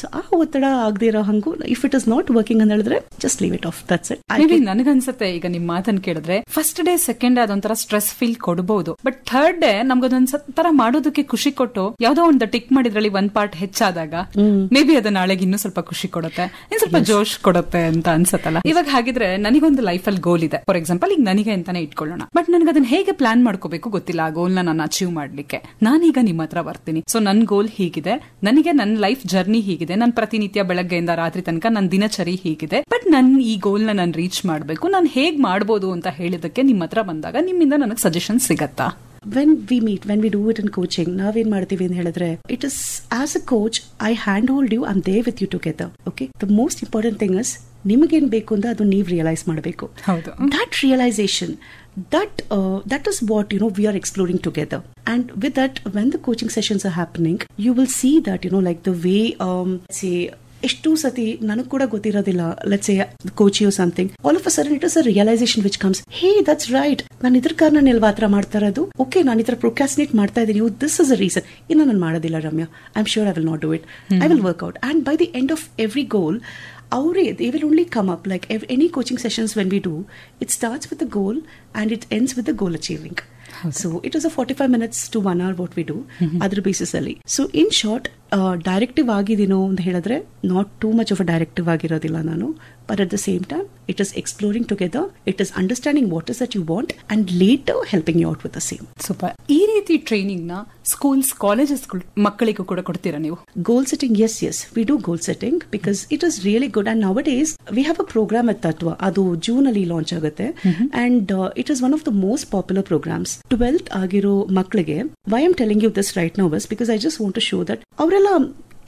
ಸೊ ಆ ಒತ್ತಡ ಆಗದೆ ಇರೋ ಹಂಗು, if it is not working ಅಂತ ಹೇಳಿದ್ರೆ just leave it off, that's it. Maybe ನನಗನ್ಸುತ್ತೆ ಈಗ ನಿಮ್ ಮಾತನ್ನ ಕೇಳಿದ್ರೆ ಫಸ್ಟ್ ಡೇ ಸೆಕೆಂಡ್ ಡೇ ಅದೊಂಥರ ಸ್ಟ್ರೆಸ್ ಫೀಲ್ ಕೊಡಬಹುದು, ಬಟ್ ಥರ್ಡ್ ಡೇ ನಮ್ಗದೊಂದ್ಸರ ಮಾಡೋದಕ್ಕೆ ಖುಷಿ ಕೊಟ್ಟು ಯಾವ್ದೋ ಒಂದು ಟಿಕ್ ಮಾಡಿದ್ರಲ್ಲಿ ಒಂದ್ ಪಾರ್ಟ್ ಹೆಚ್ಚಾದಾಗ ಮೇ ಬಿ ಅದು ನಾಳೆಗೆ ಇನ್ನೂ ಸ್ವಲ್ಪ ಖುಷಿ ಕೊಡುತ್ತೆ, ಇನ್ ಸ್ವಲ್ಪ ಜೋಶ್ ಕೊಡುತ್ತೆ ಅಂತ ಅನ್ಸತ್ತಲ್ಲ. ಇವಾಗ ಹಾಗಿದ್ರೆ ನನಗೊಂದು ಲೈಫ್ ಅಲ್ಲಿ ಗೋಲ್ ಇದೆ, ಫಾರ್ ಎಕ್ಸಾಂಪಲ್ ಈಗ ನನಗೆ ಅಂತಾನೆ ಇಟ್ಕೊಳ್ಳೋಣ, ಬಟ್ ನನಗೆ ಅದನ್ನ ಹೇಗೆ ಪ್ಲಾನ್ ಮಾಡ್ಕೋಬೇಕು ಗೊತ್ತಿಲ್ಲ. ಆ ಗೋಲ್ ನಾನು ಅಚೀವ್ ಮಾಡ್ಲಿಕ್ಕೆ ನಾನೀಗ ನಿಮ್ಮ ಹತ್ರ ಬರ್ತೀನಿ. ಸೊ ನನ್ ಗೋಲ್ ಹೀಗಿದೆ, ನನಗೆ ನನ್ನ ಲೈಫ್ ಜರ್ನಿ ಹೀಗಿದೆ, ನನ್ ಪ್ರತಿನಿತ್ಯ ಬೆಳಗ್ಗೆಯಿಂದ ರಾತ್ರಿ ತನಕ ನನ್ನ ದಿನಚರಿ ಹೀಗಿದೆ, ಬಟ್ ನನ್ ಈ ಗೋಲ್ ನ ನಾನು ರೀಚ್ ಮಾಡ್ಬೇಕು, ನಾನು ಹೇಗ್ ಮಾಡ್ಬೋದು ಅಂತ ಹೇಳಿದಕ್ಕೆ ನಿಮ್ಮ ಹತ್ರ ಬಂದಾಗ ನಿಮ್ಮಿಂದ ನನಗೆ ಸಜೆಷನ್ ಸಿಗತ್ತಾ? When we meet, when we do it in coaching, ನಾವೇನ್ ಮಾಡ್ತೀವಿ ಅಂತ ಹೇಳಿದ್ರೆ, it is as a coach, I handhold you, I'm there with you together, okay? The most important thing is ನಿಮಗೇನ್ ಬೇಕು ಅಂತ ಅದು ನೀವು ರಿಯಲೈಸ್ ಮಾಡಬೇಕು. That realisation, that is what we are exploring together, and with that, when the coaching sessions are happening, you will see that like the way say ಎಷ್ಟು ಸತಿ ನನಗ್ ಕೂಡ ಗೊತ್ತಿರೋದಿಲ್ಲ, let's say coach you something, all of a sudden it is a realisation which comes, hey that's right, ನಾನು ಇದ್ರ ಕಾರಣ ಎಲ್ವಾ ಹತ್ರ ಮಾಡ್ತಾ ಇರೋದು, ಓಕೆ ನಾನು ಈ ತರ ಪ್ರೊಕ್ರಾಸ್ಟಿನೇಟ್ ಮಾಡ್ತಾ ಇದ್ದೀನಿ, ದಿಸ್ ಇಸ್ ಅ ರೀಸನ್, ಇನ್ನು ನಾನು ಮಾಡೋದಿಲ್ಲ Ramya, I am sure I will not do it, I will work out, and by the end of every goal, they will only come up, like any coaching sessions when we do, it starts with the goal and it ends with the goal achieving. So it is a 45 minutes to 1 hour what we do, adar basis alli. So in short, directive agidino anta helidre, not too much of a directive agirodilla nanu, but at the same time it is exploring together, it is understanding what is that you want and later helping you out with the same. Super. ಈ ರೀತಿ training ನ schools, colleges ಮಕ್ಕಳಿಗೂ ಕೂಡ ಕೊಡ್ತೀರಾ ನೀವು? Goal setting, yes, we do goal setting because it is really good, and nowadays we have a program at Tatva, adu June ಅಲ್ಲಿ launch ಆಗುತ್ತೆ, and it is one of the most popular programs. 12th ಆಗಿರೋ ಮಕ್ಕಳಿಗೆ, why I'm telling you this right now is because I just want to show that ಅವರೆಲ್ಲ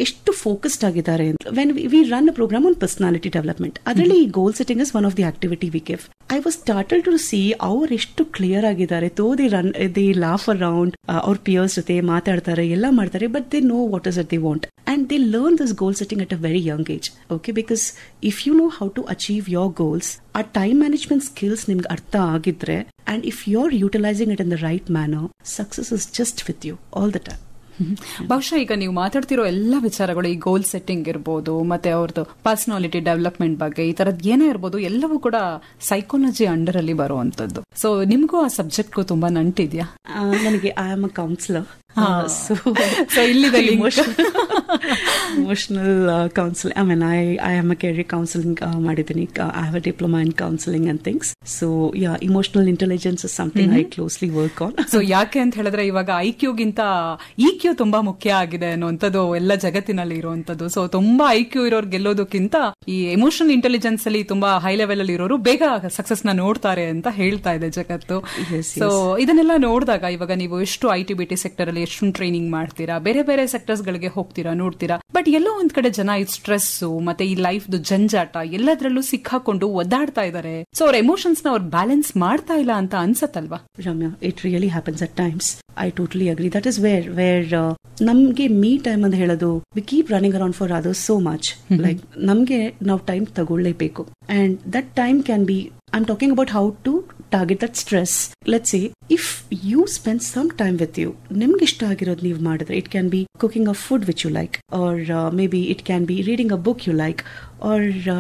ಎಷ್ಟು focused ಆಗಿದ್ದಾರೆ. When we run a programme on personality development, ಅದರಲ್ಲಿ ಈ goal setting is one of the activity we give. I was started to see ಅವ್ರು ಎಷ್ಟು clear ಆಗಿದ್ದಾರೆ. Though the laugh around, ಅವ್ರ peers ಜೊತೆ ಮಾತಾಡ್ತಾರೆ, ಎಲ್ಲ ಮಾಡ್ತಾರೆ, but they know what is it they want and they learn this goal setting at a very young age. Okay, because if you know how to achieve your goals, our time management skills nimge artha agidre, and if you're utilizing it in the right manner, success is just with you all the time. ಬಹುಶಃ ಈಗ ನೀವು ಮಾತಾಡ್ತಿರೋ ಎಲ್ಲ ವಿಚಾರಗಳು, ಈ goal setting ಇರ್ಬೋದು, ಮತ್ತೆ ಅವ್ರದ್ದು personality development ಬಗ್ಗೆ ಈ ತರದ್ ಏನೇ ಇರ್ಬೋದು, ಎಲ್ಲವೂ ಕೂಡ ಸೈಕಾಲಜಿ ಅಂಡರ್ ಅಲ್ಲಿ ಬರುವಂತದ್ದು. ಸೊ ನಿಮ್ಗೂ ಆ ಸಬ್ಜೆಕ್ಟ್ಗೂ ತುಂಬಾ ನಂಟಿದ್ಯಾ? ನನಗೆ I am a counsellor. So ಇಲ್ಲಿದೆ emotional counseling. I mean, I am a career counseling ಮಾಡಿದ್ದೀನಿ. I have a diploma in counseling and things. So yeah, emotional intelligence is something I closely work on. So ಯಾಕೆ ಅಂತ ಹೇಳಿದ್ರೆ ಇವಾಗ IQ-ಗಿಂತ EQ ತುಂಬಾ ಮುಖ್ಯ ಆಗಿದೆ ಅನ್ನುವಂಥದ್ದು ಎಲ್ಲ ಜಗತ್ತಿನಲ್ಲಿ ಇರುವಂತದ್ದು. ಸೊ ತುಂಬಾ IQ ಇರೋರು ಗೆಲ್ಲೋದಕ್ಕಿಂತ ಈ ಎಮೋಷನಲ್ ಇಂಟೆಲಿಜೆನ್ಸ್ ಅಲ್ಲಿ ತುಂಬಾ ಹೈ ಲೆವೆಲ್ ಅಲ್ಲಿ ಇರೋರು ಬೇಗ ಸಕ್ಸಸ್ ನ ನೋಡ್ತಾರೆ ಅಂತ ಹೇಳ್ತಾ ಇದೆ ಜಗತ್ತು. ಸೊ ಇದನ್ನೆಲ್ಲ ನೋಡಿದಾಗ ಇವಾಗ ನೀವು ಎಷ್ಟು IT-BT ಸೆಕ್ಟರ್ ಅಲ್ಲಿ ಎಷ್ಟು ಟ್ರೈನಿಂಗ್ ಮಾಡ್ತೀರಾ, ಬೇರೆ ಬೇರೆ ಸೆಕ್ಟರ್ಸ್ ಗಳಿಗೆ ಹೋಗ್ತೀರಾ, ನೋಡ್ತೀರಾ, ಬಟ್ ಎಲ್ಲೋ ಒಂದ್ ಕಡೆ ಜನ ಈ ಸ್ಟ್ರೆಸ್ ಮತ್ತೆ ಈ ಲೈಫ್ ಜಂಜಾಟ ಎಲ್ಲದರಲ್ಲೂ ಸಿಕ್ಕಾಕೊಂಡು ಒದ್ದಾಡ್ತಾ ಇದಾರೆ. ಸೊ ಅವ್ರ ಎಮೋಷನ್ಸ್ ನ ಅವ್ರು ಬ್ಯಾಲೆನ್ಸ್ ಮಾಡ್ತಾ ಇಲ್ಲ ಅಂತ ಅನ್ಸತ್ತಲ್ವಾ? Ramya, it really happens at times. I totally agree. That is where ನಮ್ಗೆ ಮೀ ಟೈಮ್ ಅಂತ ಹೇಳೋದು, we keep running around for others so much. Like ನಮ್ಗೆ ನಾವು ಟೈಮ್ ತಗೊಳ್ಳೇಬೇಕು. And that time can be, I am talking about how to target that stress. Let's say if you spend some time with you, ನಿಮ್ಗೆ ಇಷ್ಟ ಆಗಿರೋದು ನೀವು ಮಾಡಿದ್ರೆ, it can be cooking a food which you like, or maybe it can be reading a book you like, or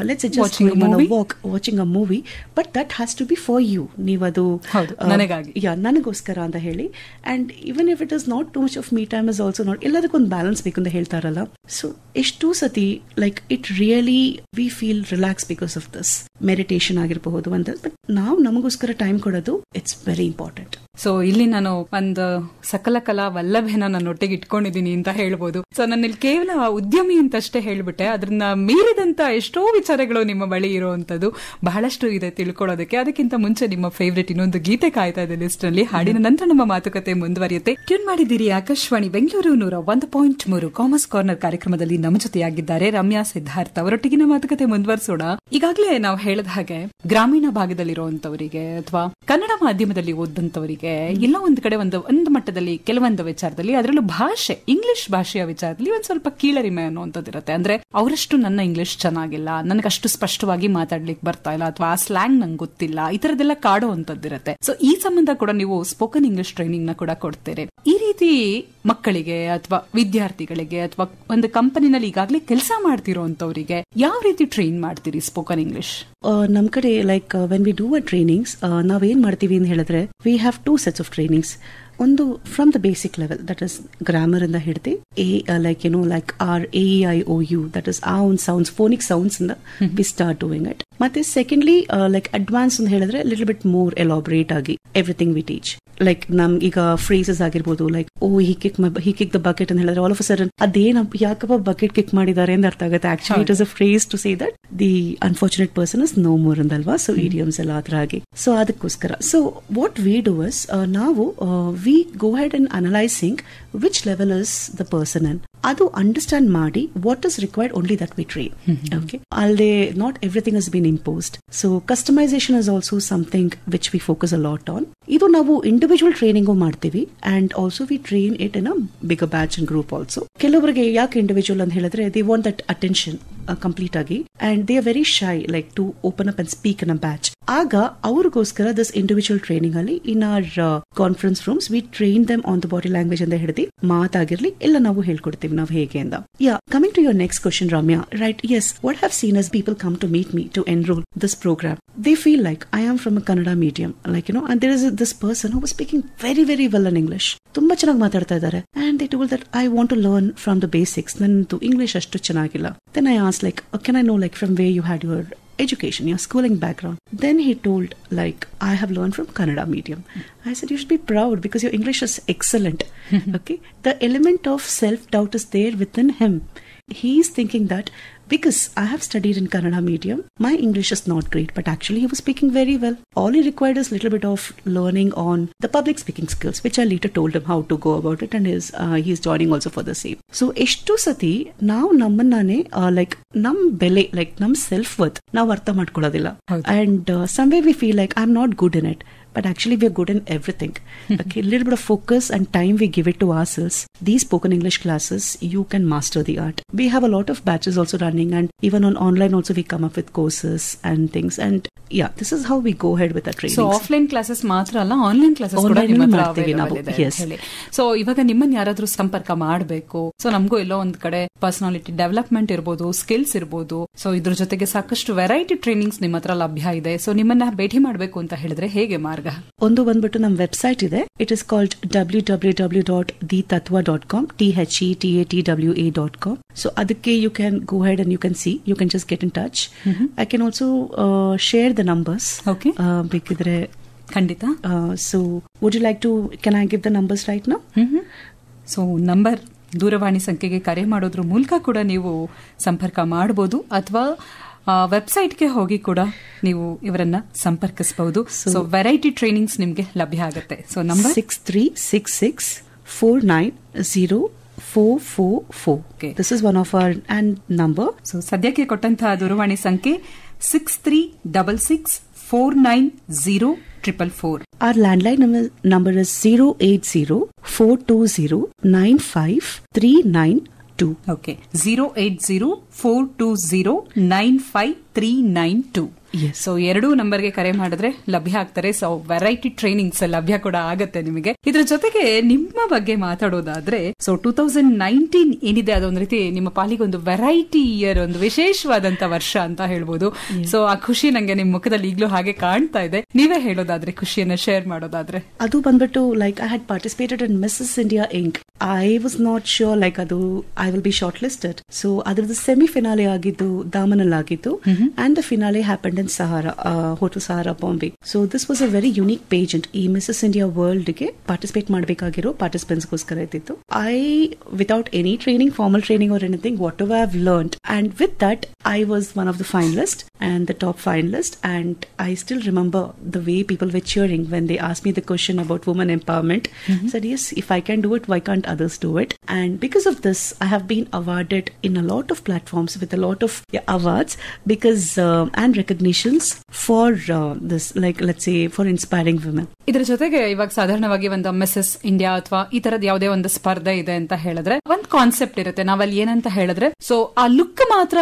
let's say just watching going on a walk, watching a movie, but that has to be for you. ನೀವದು ನನಗಾಗಿ, ನನಗೋಸ್ಕರ ಅಂತ ಹೇಳಿ. and even if it is not too much of me time is also not, ಎಲ್ಲದಕ್ಕೊಂದು balance ಬೇಕು ಅಂತ ಹೇಳ್ತಾರಲ್ಲ. So ಎಷ್ಟು ಸತಿ like it really we feel relax because of this. Meditation ಆಗಿರಬಹುದು ಅಂತ, ಬಟ್ ನಾವು ನಮಗೋಸ್ಕರ ಟೈಮ್ ಕೊಡೋದು ಇಟ್ಸ್ ವೆರಿ ಇಂಪಾರ್ಟೆಂಟ್. ಸೊ ಇಲ್ಲಿ ನಾನು ಒಂದು ಸಕಲ ಕಲಾ ವಲ್ಲಭೆನ ನನ್ನ ಒಟ್ಟಿಗೆ ಇಟ್ಕೊಂಡಿದ್ದೀನಿ ಅಂತ ಹೇಳ್ಬೋದು. ಸೊ ನಾನು ಇಲ್ಲಿ ಕೇವಲ ಉದ್ಯಮಿ ಅಂತಷ್ಟೇ ಹೇಳ್ಬಿಟ್ಟೆ, ಅದನ್ನ ಮೀರಿದಂತ ಎಷ್ಟೋ ವಿಚಾರಗಳು ನಿಮ್ಮ ಬಳಿ ಇರುವಂತದ್ದು ಬಹಳಷ್ಟು ಇದೆ ತಿಳ್ಕೊಳ್ಳೋದಕ್ಕೆ. ಅದಕ್ಕಿಂತ ಮುಂಚೆ ನಿಮ್ಮ ಫೇವ್ರೆಟ್ ಇನ್ನೊಂದು ಗೀತೆ ಕಾಯ್ತಾ ಇದೆ ಲಿಸ್ಟ್ ನಲ್ಲಿ. ಹಾಡಿನ ನಂತರ ನಮ್ಮ ಮಾತುಕತೆ ಮುಂದುವರಿಯುತ್ತೆ. ಟ್ಯೂನ್ ಮಾಡಿದ್ದೀರಿ ಆಕಾಶವಾಣಿ ಬೆಂಗಳೂರು 101.3 ಕಾಮರ್ಸ್ ಕಾರ್ನರ್ ಕಾರ್ಯಕ್ರಮದಲ್ಲಿ ನಮ್ಮ ಜೊತೆಯಾಗಿದ್ದಾರೆ ರಮ್ಯಾ ಸಿದ್ಧಾರ್ಥ್. ಅವರೊಟ್ಟಿಗಿನ ಮಾತುಕತೆ ಮುಂದುವರಿಸೋಣ. ಈಗಾಗಲೇ ನಾವು ಹೇಳಿದ ಹಾಗೆ ಗ್ರಾಮೀಣ ಭಾಗದಲ್ಲಿರುವಂತವರಿಗೆ ಅಥವಾ ಕನ್ನಡ ಮಾಧ್ಯಮದಲ್ಲಿ ಓದಂತವರಿಗೆ ಎಲ್ಲ ಒಂದು ಕಡೆ ಒಂದು ಮಟ್ಟದಲ್ಲಿ ಕೆಲವೊಂದು ವಿಚಾರದಲ್ಲಿ, ಅದರಲ್ಲೂ ಭಾಷೆ, ಇಂಗ್ಲಿಷ್ ಭಾಷೆಯ ವಿಚಾರದಲ್ಲಿ ಒಂದ್ ಸ್ವಲ್ಪ ಕೀಳರಿಮೆ ಅನ್ನುವಂಥದ್ದಿರುತ್ತೆ. ಅಂದ್ರೆ ಅವರಷ್ಟು ನನ್ನ ಇಂಗ್ಲಿಷ್ ಚೆನ್ನಾಗಿಲ್ಲ, ನನಗಷ್ಟು ಸ್ಪಷ್ಟವಾಗಿ ಮಾತಾಡ್ಲಿಕ್ಕೆ ಬರ್ತಾ ಇಲ್ಲ, ಅಥವಾ ಆ ಸ್ಲ್ಯಾಂಗ್ ನಂಗೆ ಗೊತ್ತಿಲ್ಲ, ಈ ತರದೆಲ್ಲ ಕಾಡುವಂತದ್ದಿರುತ್ತೆ. ಸೊ ಈ ಸಂಬಂಧ ಕೂಡ ನೀವು ಸ್ಪೋಕನ್ ಇಂಗ್ಲಿಷ್ ಟ್ರೈನಿಂಗ್ ನ ಕೂಡ ಕೊಡ್ತೀರಿ. ಈ ರೀತಿ ಮಕ್ಕಳಿಗೆ ಅಥವಾ ವಿದ್ಯಾರ್ಥಿಗಳಿಗೆ ಅಥವಾ ಒಂದು ಕಂಪನಿನಲ್ಲಿ ಈಗಾಗಲೇ ಕೆಲಸ ಮಾಡ್ತಿರೋಂತವರಿಗೆ ಯಾವ ರೀತಿ ಟ್ರೈನ್ ಮಾಡ್ತೀರಿ ಸ್ಪೋಕನ್ ಇಂಗ್ಲಿಷ್? ನಮ್ ಕಡೆ like when we do a trainings, ನಾವೇನ್ ಮಾಡ್ತೀವಿ ಅಂತ ಹೇಳಿದ್ರೆ, we have 2 sets of trainings. ಒಂದು from the basic level, that is grammar ಇಂದ ಹಿಡಿದು like are AEIOU, that is ಆ ಒಂದು ಸೌಂಡ್ಸ್, ಫೋನಿಕ್ ಸೌಂಡ್ಸ್ ಇಂದ ವಿ ಸ್ಟಾರ್ಟ್ ಡೂಯಿಂಗ್ ಇಟ್. ಮತ್ತೆ ಸೆಕೆಂಡ್ಲಿ ಲೈಕ್ ಅಡ್ವಾನ್ಸ್ ಅಂತ ಹೇಳಿದ್ರೆ ಲಿಟಲ್ ಬಿಟ್ ಮೋರ್ ಎಲಾಬ್ರೇಟ್ ಆಗಿ ಎವ್ರಿಥಿಂಗ್ ವಿ ಟೀಚ್. ಲೈಕ್ ನಮ್ ಈಗ ಫ್ರೇಸಸ್ ಆಗಿರ್ಬೋದು, like he kick the bucket ಅಂತ ಹೇಳಿದ್ರೆ ಆಲ್ ಆಫ್ ಅ ಸಡನ್ ಅದೇನ ಯಾಕಪ್ಪ ಬಕೆಟ್ ಕಿಕ್ ಮಾಡಿದ್ದಾರೆ ಅಂತ ಅರ್ಥ ಆಗುತ್ತೆ. Actually it is a phrase to say that the unfortunate person is no more ಅಂದಲ್ವಾ. ಸೊ ಇಡಿಯಮ್ಸ್ ಎಲ್ಲ ಆತರ ಆಗಿ, ಸೊ ಅದಕ್ಕೋಸ್ಕರ so what we do is, ನಾವು we go head and analysing which level is the person and ಅದು understand ಮಾಡಿ what is required only that we train. Okay, ಅಲ್ಲದೆ not everything has been imposed. So customisation is also something which we focus a lot on. ಇದು ನಾವು individual training ಮಾಡ್ತೀವಿ and also we train it in a bigger batch and group also. ಕೆಲವರಿಗೆ ಯಾಕೆ individual ಅಂತ ಹೇಳಿದ್ರೆ, they want that attention complete ಆಗಿ and they are very shy like to open up and speak in a batch. ಆಗ ಅವ್ರಿಗೋಸ್ಕರ this individual training ಅಲ್ಲಿ in our conference rooms we train them on the body language ಅಂತ ಹಿಡಿದು ಮಾತಾಗಿರ್ಲಿ ಎಲ್ಲ ನಾವು ಹೇಳ್ಕೊಡ್ತೀವಿ ನಾವು ಹೇಗೆ ಅಂತ. Coming to your next question, Ramya, right? Yes, what I've seen is people come to meet me to enroll this program. They feel like I am from a Kannada medium, like, and there is this person who was speaking very, very well in English. ತುಂಬಾ ಚೆನ್ನಾಗಿ ಮಾತಾಡ್ತಾ ಇದ್ದಾರೆ. And they told that I want to learn from the basics. ನಂದು English ಅಷ್ಟು ಚೆನ್ನಾಗಿಲ್ಲ. Then I asked like, can I know like from where you had your education, your schooling background? Then he told like, I have learned from Kannada medium. I said, you should be proud because your English is excellent. Okay, the element of self-doubt is there within him. He is thinking that because I have studied in Kannada medium. My English is not great, but actually he was speaking very well. All he required is a little bit of learning on the public speaking skills, which I later told him how to go about it, and he's joining also for the same. So ಎಷ್ಟು ಸತಿ ನಾವು ನಮ್ಮನ್ನೇ like ನಮ್ ಬೆಲೆ like ನಮ್ self worth ನಾವು ಅರ್ಥ ಮಾಡ್ಕೊಳ್ಳೋದಿಲ್ಲ. And some way we feel like I am not good in it. But actually we are good in everything. Okay, a little bit of focus and time we give it to ourselves. These spoken English classes, you can master the art. We have a lot of batches also running, and even on online also we come up with courses and things. And yeah, this is how we go ahead with our training. So offline classes ಮಾತ್ರ ಅಲ್ಲ, online classes ಕೂಡ ನಿಮ್ಮ ಹತ್ರ available ಇದೆ ಅಂತ ಹೇಳಿ. So ಇವಾಗ ನಿಮ್ಮನ್ನ ಯಾರಾದ್ರೂ ಸಂಪರ್ಕ ಮಾಡಬೇಕು, ಸೊ ನಮಗೂ ಎಲ್ಲೋ ಒಂದ್ ಕಡೆ ಪರ್ಸನಾಲಿಟಿ ಡೆವಲಪ್ಮೆಂಟ್ ಇರ್ಬೋದು, ಸ್ಕಿಲ್ಸ್ ಇರ್ಬೋದು, ಸೊ ಇದ್ರ ಜೊತೆಗೆ ಸಾಕಷ್ಟು ವೆರೈಟಿ ಟ್ರೈನಿಂಗ್ಸ್ ನಿಮ್ಮ ಹತ್ರ ಲಭ್ಯ ಇದೆ. ಸೊ ನಿಮ್ಮನ್ನ ಭೇಟಿ ಮಾಡಬೇಕು ಅಂತ ಹೇಳಿದ್ರೆ ಹೇಗೆ ಮಾರ್ಗ? ಒಂದು ಬಂದ್ಬಿಟ್ಟು ನಮ್ಮ ವೆಬ್ಸೈಟ್ ಇದೆ. It is called www.thetatwa.com, THETATWA.com. So ಅದಕ್ಕೆ you can go head and you can see, you can just get in touch. I can also share the numbers ಬೇಕಿದ್ರೆ. ಖಂಡಿತ. So would you like to, can I give the numbers right now? So number, ದೂರವಾಣಿ ಸಂಖ್ಯೆಗೆ ಕರೆ ಮಾಡೋದ್ರ ಮೂಲಕ ಕೂಡ ನೀವು ಸಂಪರ್ಕ ಮಾಡಬಹುದು, ಅಥವಾ ವೆಬ್ಸೈಟ್ಗೆ ಹೋಗಿ ಕೂಡ ನೀವು ಇವರನ್ನ ಸಂಪರ್ಕಿಸಬಹುದು. ಸೊ ವೆರೈಟಿ ಟ್ರೈನಿಂಗ್ಸ್ ನಿಮ್ಗೆ ಲಭ್ಯ ಆಗುತ್ತೆ. So number 6366490444. This is one of our number. So ಸದ್ಯಕ್ಕೆ ಕೊಟ್ಟಂತಹ ದೂರವಾಣಿ ಸಂಖ್ಯೆ 6366490444. Our landline number is 08042095392. Okay, 08042095392. Yes. So ಎರಡೂ ನಂಬರ್ಗೆ ಕರೆ ಮಾಡಿದ್ರೆ ಲಭ್ಯ ಆಗ್ತಾರೆ. ಸೊ ವೆರೈಟಿ ಟ್ರೈನಿಂಗ್ಸ್ ಲಭ್ಯ ಕೂಡ ಆಗತ್ತೆ ನಿಮಗೆ. ಇದ್ರ ಜೊತೆಗೆ ನಿಮ್ಮ ಬಗ್ಗೆ ಮಾತಾಡೋದಾದ್ರೆ, ಸೊ 2019 ಏನಿದೆ ಅದೊಂದು ರೀತಿ ನಿಮ್ಮ ಪಾಲಿಗೆ ಒಂದು ವೆರೈಟಿ ಇಯರ್, ಒಂದು ವಿಶೇಷವಾದಂತ ವರ್ಷ ಅಂತ ಹೇಳ್ಬೋದು. ಸೊ ಆ ಖುಷಿ ನಂಗೆ ನಿಮ್ ಮುಖದಲ್ಲಿ ಈಗಲೂ ಹಾಗೆ ಕಾಣ್ತಾ ಇದೆ. ನೀವೇ ಹೇಳೋದಾದ್ರೆ, ಖುಷಿಯನ್ನ ಶೇರ್ ಮಾಡೋದಾದ್ರೆ. ಅದು ಬಂದ್ಬಿಟ್ಟು like I had participated in Mrs India Inc. I was not sure like ಅದು I will be short listed. So ಅದ್ರದ್ದು ಸೆಮಿ ಫಿನಾಲೆ ಆಗಿದ್ದು ದಾಮನಲ್ಲಿ ಆಗಿದ್ದು, and the finale happened in Sahara, Hotel Sahara, Bombay. So this was a very unique pageant. ಈ Mrs. India World ಗೆ participate ಮಾಡಬೇಕಾಗಿರೋ participants ಗೋಸ್ಕರ ಇದ್ದಿತ್ತು. I, without any training, formal training or anything, whatever I've learned, and with that I was one of the finalists and the top finalist, and I still remember the way people were cheering when they asked me the question about women empowerment. I said, yes, if I can do it, why can't others do it? And because of this, I have been awarded in a lot of platforms with a lot of awards because and recognitions for this, like let's say for inspiring women. ಇದರ ಜೊತೆಗೆ ಇವಾಗ ಸಾಧಾರಣವಾಗಿ ಒಂದು Mrs India ಅಥವಾ ಈ ತರದ ಯಾವುದೇ ಒಂದು ಸ್ಪರ್ಧೆ ಇದೆ ಅಂತ ಹೇಳಿದ್ರೆ ಒಂದು ಕಾನ್ಸೆಪ್ಟ್ ಇರುತ್ತೆ. ನಾವಲ್ಲಿ ಏನಂತ ಹೇಳಿದ್ರೆ, ಸೊ ಆ ಲುಕ್ ಮಾತ್ರ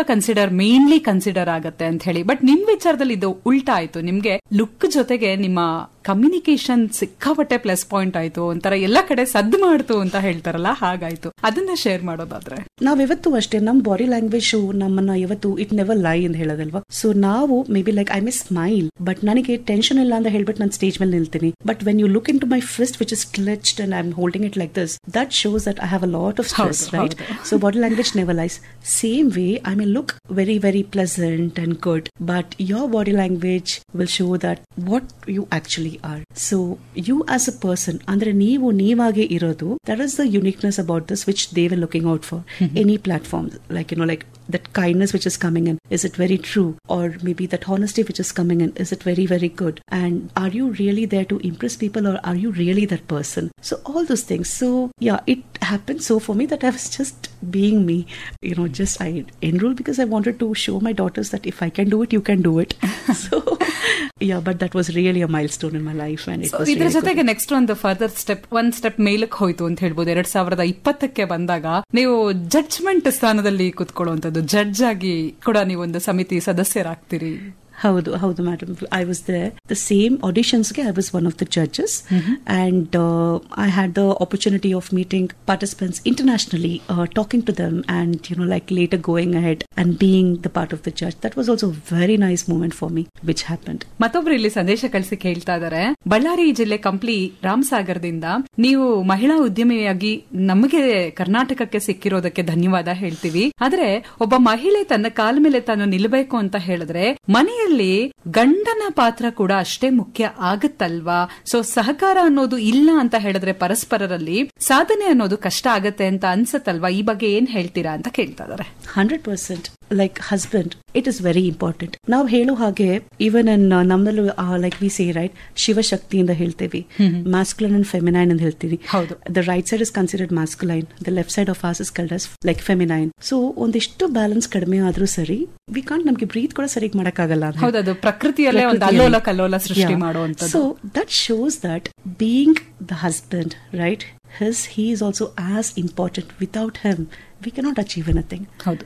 ಮೇನ್ಲಿ ಕನ್ಸಿಡರ್ ಆಗತ್ತೆ ಅಂತ ಹೇಳಿ. ಬಟ್ ನಿಮ್ ವಿಚಾರದಲ್ಲಿ ಇದು ಉಲ್ಟಾ ಆಯ್ತು. ನಿಮ್ಗೆ ಲುಕ್ ಜೊತೆಗೆ ನಿಮ್ಮ ಕಮ್ಯುನಿಕೇಶನ್ ಸಿಕ್ಕಾಪಟ್ಟೆ ಪ್ಲಸ್ ಪಾಯಿಂಟ್ ಆಯ್ತು, ಒಂಥರ ಎಲ್ಲಾ ಕಡೆ ಸದ್ದು ಮಾಡ್ತು ಅಂತ ಹೇಳ್ತಾರಲ್ಲ, ಹಾಗಾಯ್ತು. ಅದನ್ನ ಶೇರ್ ಮಾಡೋದಾದ್ರೆ, ನಾವಿವತ್ತು ಅಷ್ಟೇ ನಮ್ ಬಾಡಿ ಲ್ಯಾಂಗ್ವೇಜ್ ನಮ್ಮನ್ನ ಇವತ್ತು ಇಟ್ ನೆವರ್ ಲೈ ಅಂತ ಹೇಳೋದಲ್ವಾ. ಸೊ ನಾವು maybe like I may smile, but ನನಗೆ ಟೆನ್ಷನ್ ಇಲ್ಲ ಅಂತ ಹೇಳ್ಬಿಟ್ಟು ನಾನು ಸ್ಟೇಜ್ ಮೇಲೆ ನಿಲ್ತೀನಿ. But when you look into my fist which is clenched and I am holding it like this, that shows that I have a lot of stress, right? So body language never lies. Same way I may look very very pleasant and good, but your body language will show that what you actually are. So you as a person, andre neevu neevage irodu, that is the uniqueness about this which they were looking out for. Any platform, like like that kindness which is coming in, is it very true? Or maybe that honesty which is coming in, is it very very good? And are you really there to impress people, or are you really that person? So all those things. So yeah, it happened so for me that I was just being me, just I enrolled because I wanted to show my daughters that if I can do it, you can do it. So yeah, but that was really a milestone in my life, and it was ಇದರ ಜೊತೆಗೆ next ಒಂದು further ಒಂದ್ step ಮೇಲಕ್ಕೆ ಹೋಯ್ತು ಅಂತ ಹೇಳ್ಬೋದು. 2020ಕ್ಕೆ ಬಂದಾಗ ನೀವು ಜಡ್ಜ್ಮೆಂಟ್ ಸ್ಥಾನದಲ್ಲಿ ಕೂತ್ಕೊಳ್ಳುವಂತದ್ದು, ಜಡ್ಜ್ ಆಗಿ ಕೂಡ ನೀವೊಂದು ಸಮಿತಿ ಸದಸ್ಯರಾಗ್ತೀರಿ. ಹೌದು ಹೌದು madam, I was there. The same ಆಡಿಷನ್ಸ್ಗೆ I was one of the judges, and I had the opportunity of meeting participants internationally, talking to them, and like later going ahead and being the part of the judge. That was also very nice moment for me which happened. ಮತ್ತೊಬ್ರು ಇಲ್ಲಿ ಸಂದೇಶ ಕಳಿಸಿ ಕೇಳ್ತಾ ಇದಾರೆ, ಬಳ್ಳಾರಿ ಜಿಲ್ಲೆ ಕಂಪ್ಲಿ ರಾಮಸಾಗರದಿಂದ ನೀವು ಮಹಿಳಾ ಉದ್ಯಮಿಯಾಗಿ ನಮಗೆ ಕರ್ನಾಟಕಕ್ಕೆ ಸಿಕ್ಕಿರೋದಕ್ಕೆ ಧನ್ಯವಾದ ಹೇಳ್ತೀವಿ. ಆದ್ರೆ ಒಬ್ಬ ಮಹಿಳೆ ತನ್ನ ಕಾಲ ಮೇಲೆ ತಾನು ನಿಲ್ಲಬೇಕು ಅಂತ ಹೇಳಿದ್ರೆ ಮನೆಯಲ್ಲಿ ಗಂಡನ ಪಾತ್ರ ಕೂಡ ಅಷ್ಟೇ ಮುಖ್ಯ ಆಗತ್ತಲ್ವಾ? ಸೊ ಸಹಕಾರ ಅನ್ನೋದು ಇಲ್ಲ ಅಂತ ಹೇಳಿದ್ರೆ ಪರಸ್ಪರರಲ್ಲಿ ಸಾಧನೆ ಅನ್ನೋದು ಕಷ್ಟ ಆಗತ್ತೆ ಅಂತ ಅನ್ಸತ್ತಲ್ವಾ? ಈ ಬಗ್ಗೆ ಏನ್ ಹೇಳ್ತೀರಾ ಅಂತ ಕೇಳ್ತಾ ಇದಾರೆ. 100%. Like husband it is very important. ನಾವು ಹೇಳೋ ಹಾಗೆ ಈವನ್ ನಮ್ಮಲ್ಲೂ ಲೈಕ್ ವಿ ಸೇ ರೈಟ್, ಶಿವಶಕ್ತಿಯಿಂದ ಹೇಳ್ತೇವೆ, ಮ್ಯಾಸ್ಕುಲೈನ್ ಅಂಡ್ ಫೆಮಿನೈನ್ ಅಂತ ಹೇಳ್ತೀವಿ. The right side is considered masculine, the left side of as is called as like feminine. So ಒಂದಿಷ್ಟು balance ಕಡಿಮೆ ಆದ್ರೂ ಸರಿ, ವಿ ಕಾಂಟ್ ನಮ್ಗೆ ಬ್ರೀತ್ ಕೂಡ ಸರಿಯಾಗಿ ಮಾಡಕ್ಕಾಗಲ್ಲ. ಹೌದದು, ಪ್ರಕೃತಿಯಲ್ಲೇ ಒಂದು ಅಲ್ಲೋಲ ಕಲ್ಲೋಲ ಸೃಷ್ಟಿ ಮಾಡುವಂತ. So that shows that being the husband right, he is also as important. Without him we cannot achieve anything. ಹೌದು,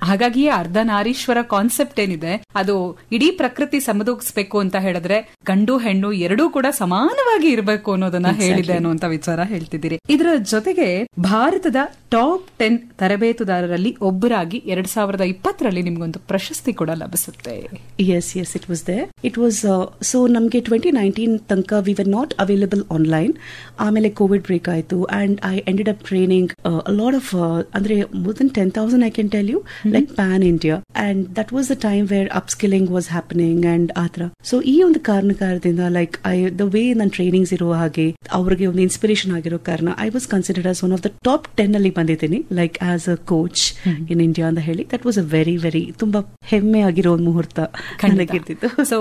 ಹಾಗಾಗಿ ಅರ್ಧನಾರೀಶ್ವರ ಕಾನ್ಸೆಪ್ಟ್ ಏನಿದೆ ಅದು ಇಡೀ ಪ್ರಕೃತಿ ಸಮದೂಗಿಸ್ಬೇಕು ಅಂತ ಹೇಳಿದ್ರೆ ಗಂಡು ಹೆಣ್ಣು ಎರಡೂ ಕೂಡ ಸಮಾನವಾಗಿ ಇರಬೇಕು ಅನ್ನೋದನ್ನ ಹೇಳಿದೆ ಅನ್ನುವಂತ ವಿಚಾರ ಹೇಳ್ತಿದ್ದೀರಿ. ಇದರ ಜೊತೆಗೆ ಭಾರತದ ಟಾಪ್ 10 ತರಬೇತುದಾರರಲ್ಲಿ ಒಬ್ಬರಾಗಿ 2020ರಲ್ಲಿ ನಿಮ್ಗೊಂದು ಪ್ರಶಸ್ತಿ ಕೂಡ ಲಭಿಸುತ್ತೆ. Yes it was there. It was so ನಮ್ಗೆ 2019 ತನಕ we were not available online. ಆಮೇಲೆ ಕೋವಿಡ್ ಬ್ರೇಕ್ ಆಯ್ತು and I ended up training lot of ಅಂದ್ರೆ more than 10,000 I can tell you, like pan India, and that was the time where upskilling was happening and atra. So ee ಒಂದು ಕಾರಣದಿಂದ like the way ನನ್ನ trainings ಇರೋ ಹಾಗೆ ಅವರಿಗೆ ಒಂದು inspiration ಆಗಿರೋ ಕಾರಣ I was considered as one of the top 10 ಅಲ್ಲಿ ಬಂದಿದ್ದೀನಿ, like as a coach in India ಅಂತ ಹೇಳಿ. that was a very very ತುಂಬಾ ಹೆಮ್ಮೆ ಆಗಿರೋ ಒಂದು ಮುಹೂರ್ತ ನನಗಿರ್ತಿತ್ತು. ಸೊ